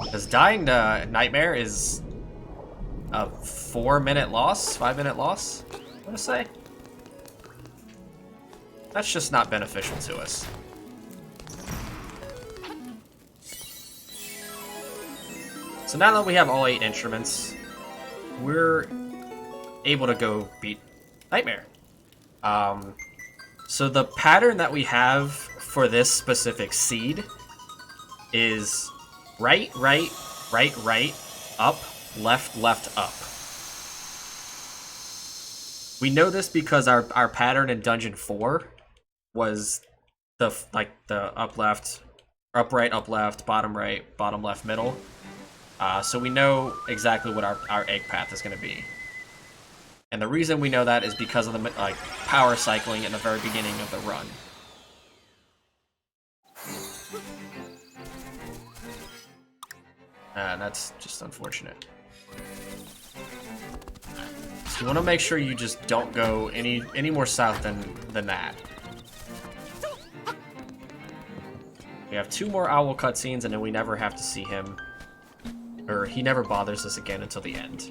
Because dying to Nightmare is a 4-minute loss, 5-minute loss, I want to say. That's just not beneficial to us. So now that we have all 8 instruments, we're able to go beat Nightmare. So the pattern that we have for this specific seed is right, right, right, right, up, left, left, up. We know this because our pattern in Dungeon 4 was the up left, up right, up left, bottom right, bottom left, middle. So we know exactly what our egg path is going to be. And the reason we know that is because of the power cycling in the very beginning of the run. And that's just unfortunate. So you want to make sure you just don't go any more south than that. We have 2 more owl cutscenes, and then we never have to see him. Or he never bothers us again until the end.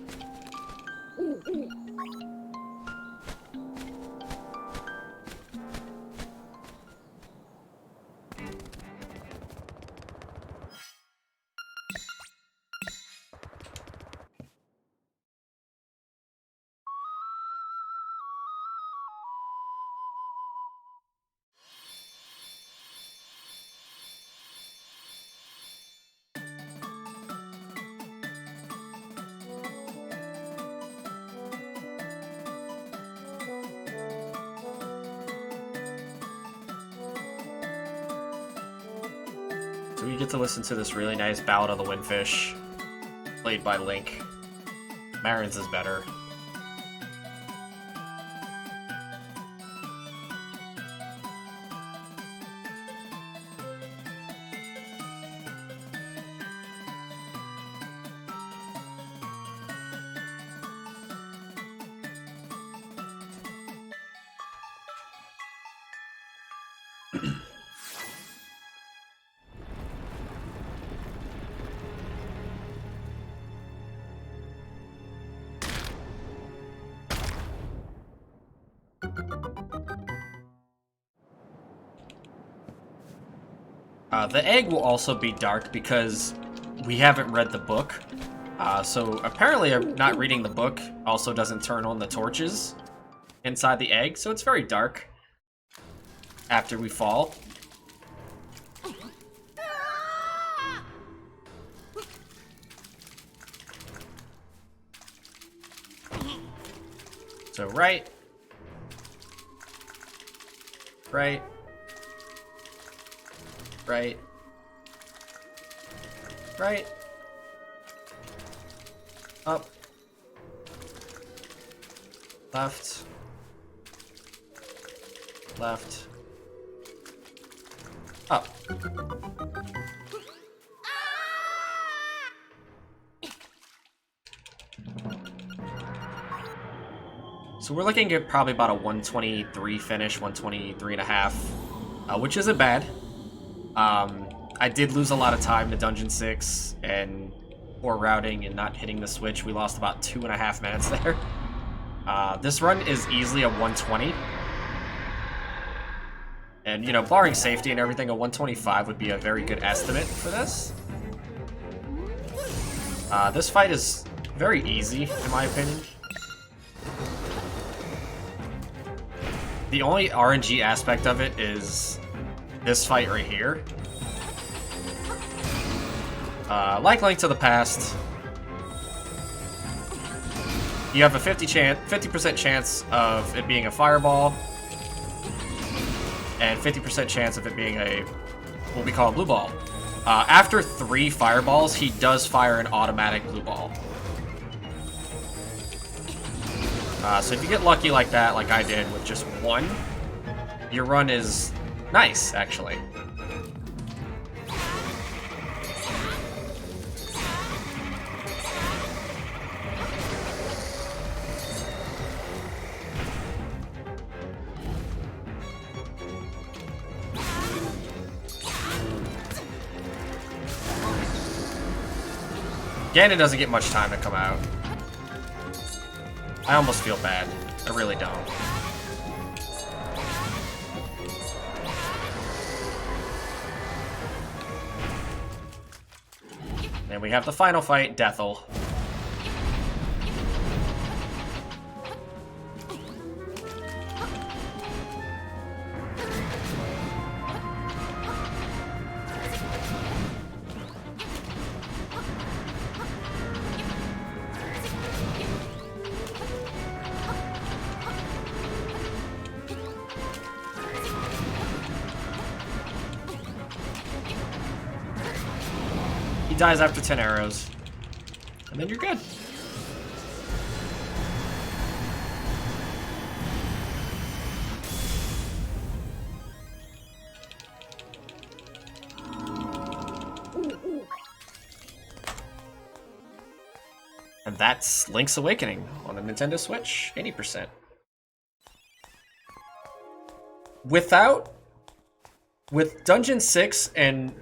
So we get to listen to this really nice Ballad of the Windfish, played by Link. Marin's is better. The egg will also be dark because we haven't read the book. So apparently not reading the book also doesn't turn on the torches inside the egg, so it's very dark after we fall. So right. Right. Right. Right. Up. Left. Left. Up. So we're looking at probably about a 123 finish, 123 and a half, which isn't bad. I did lose a lot of time to Dungeon 6 and poor routing and not hitting the switch. We lost about 2.5 minutes there. This run is easily a 120. And, you know, barring safety and everything, a 125 would be a very good estimate for this. This fight is very easy, in my opinion. The only RNG aspect of it is this fight right here. Like Link to the Past, you have a 50% chance of it being a fireball, and 50% chance of it being a what we call a blue ball. After 3 fireballs, he does fire an automatic blue ball. So if you get lucky like that, like I did with just 1, your run is nice, actually. Ganon doesn't get much time to come out. I almost feel bad. I really don't. And we have the final fight, Deathel. Dies after 10 arrows, and then you're good. And that's Link's Awakening on the Nintendo Switch, 80%. With Dungeon 6 and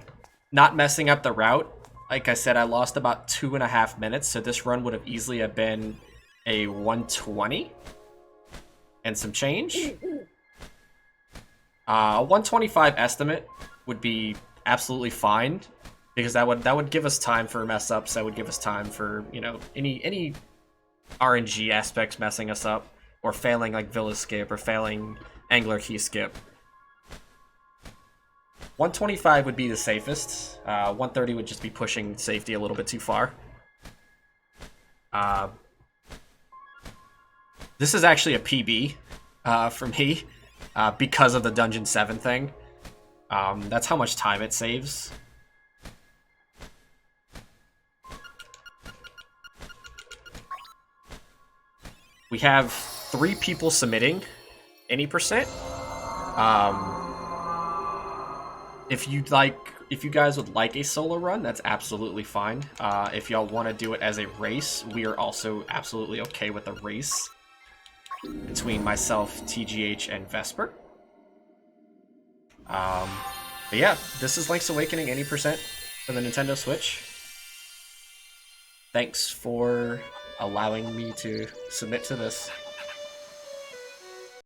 not messing up the route, like I said, I lost about 2.5 minutes, so this run would have easily have been a 120 and some change. 125 estimate would be absolutely fine, because that would give us time for mess ups. That would give us time for, you know, any RNG aspects messing us up, or failing like Villa skip, or failing Angler key skip. 125 would be the safest. 130 would just be pushing safety a little bit too far. This is actually a PB for me because of the Dungeon 7 thing. That's how much time it saves. We have 3 people submitting any percent. If you guys would like a solo run, that's absolutely fine. If y'all want to do it as a race, we are also absolutely okay with a race between myself, TGH, and Vesper. But yeah, this is Link's Awakening any percent for the Nintendo Switch. Thanks for allowing me to submit to this.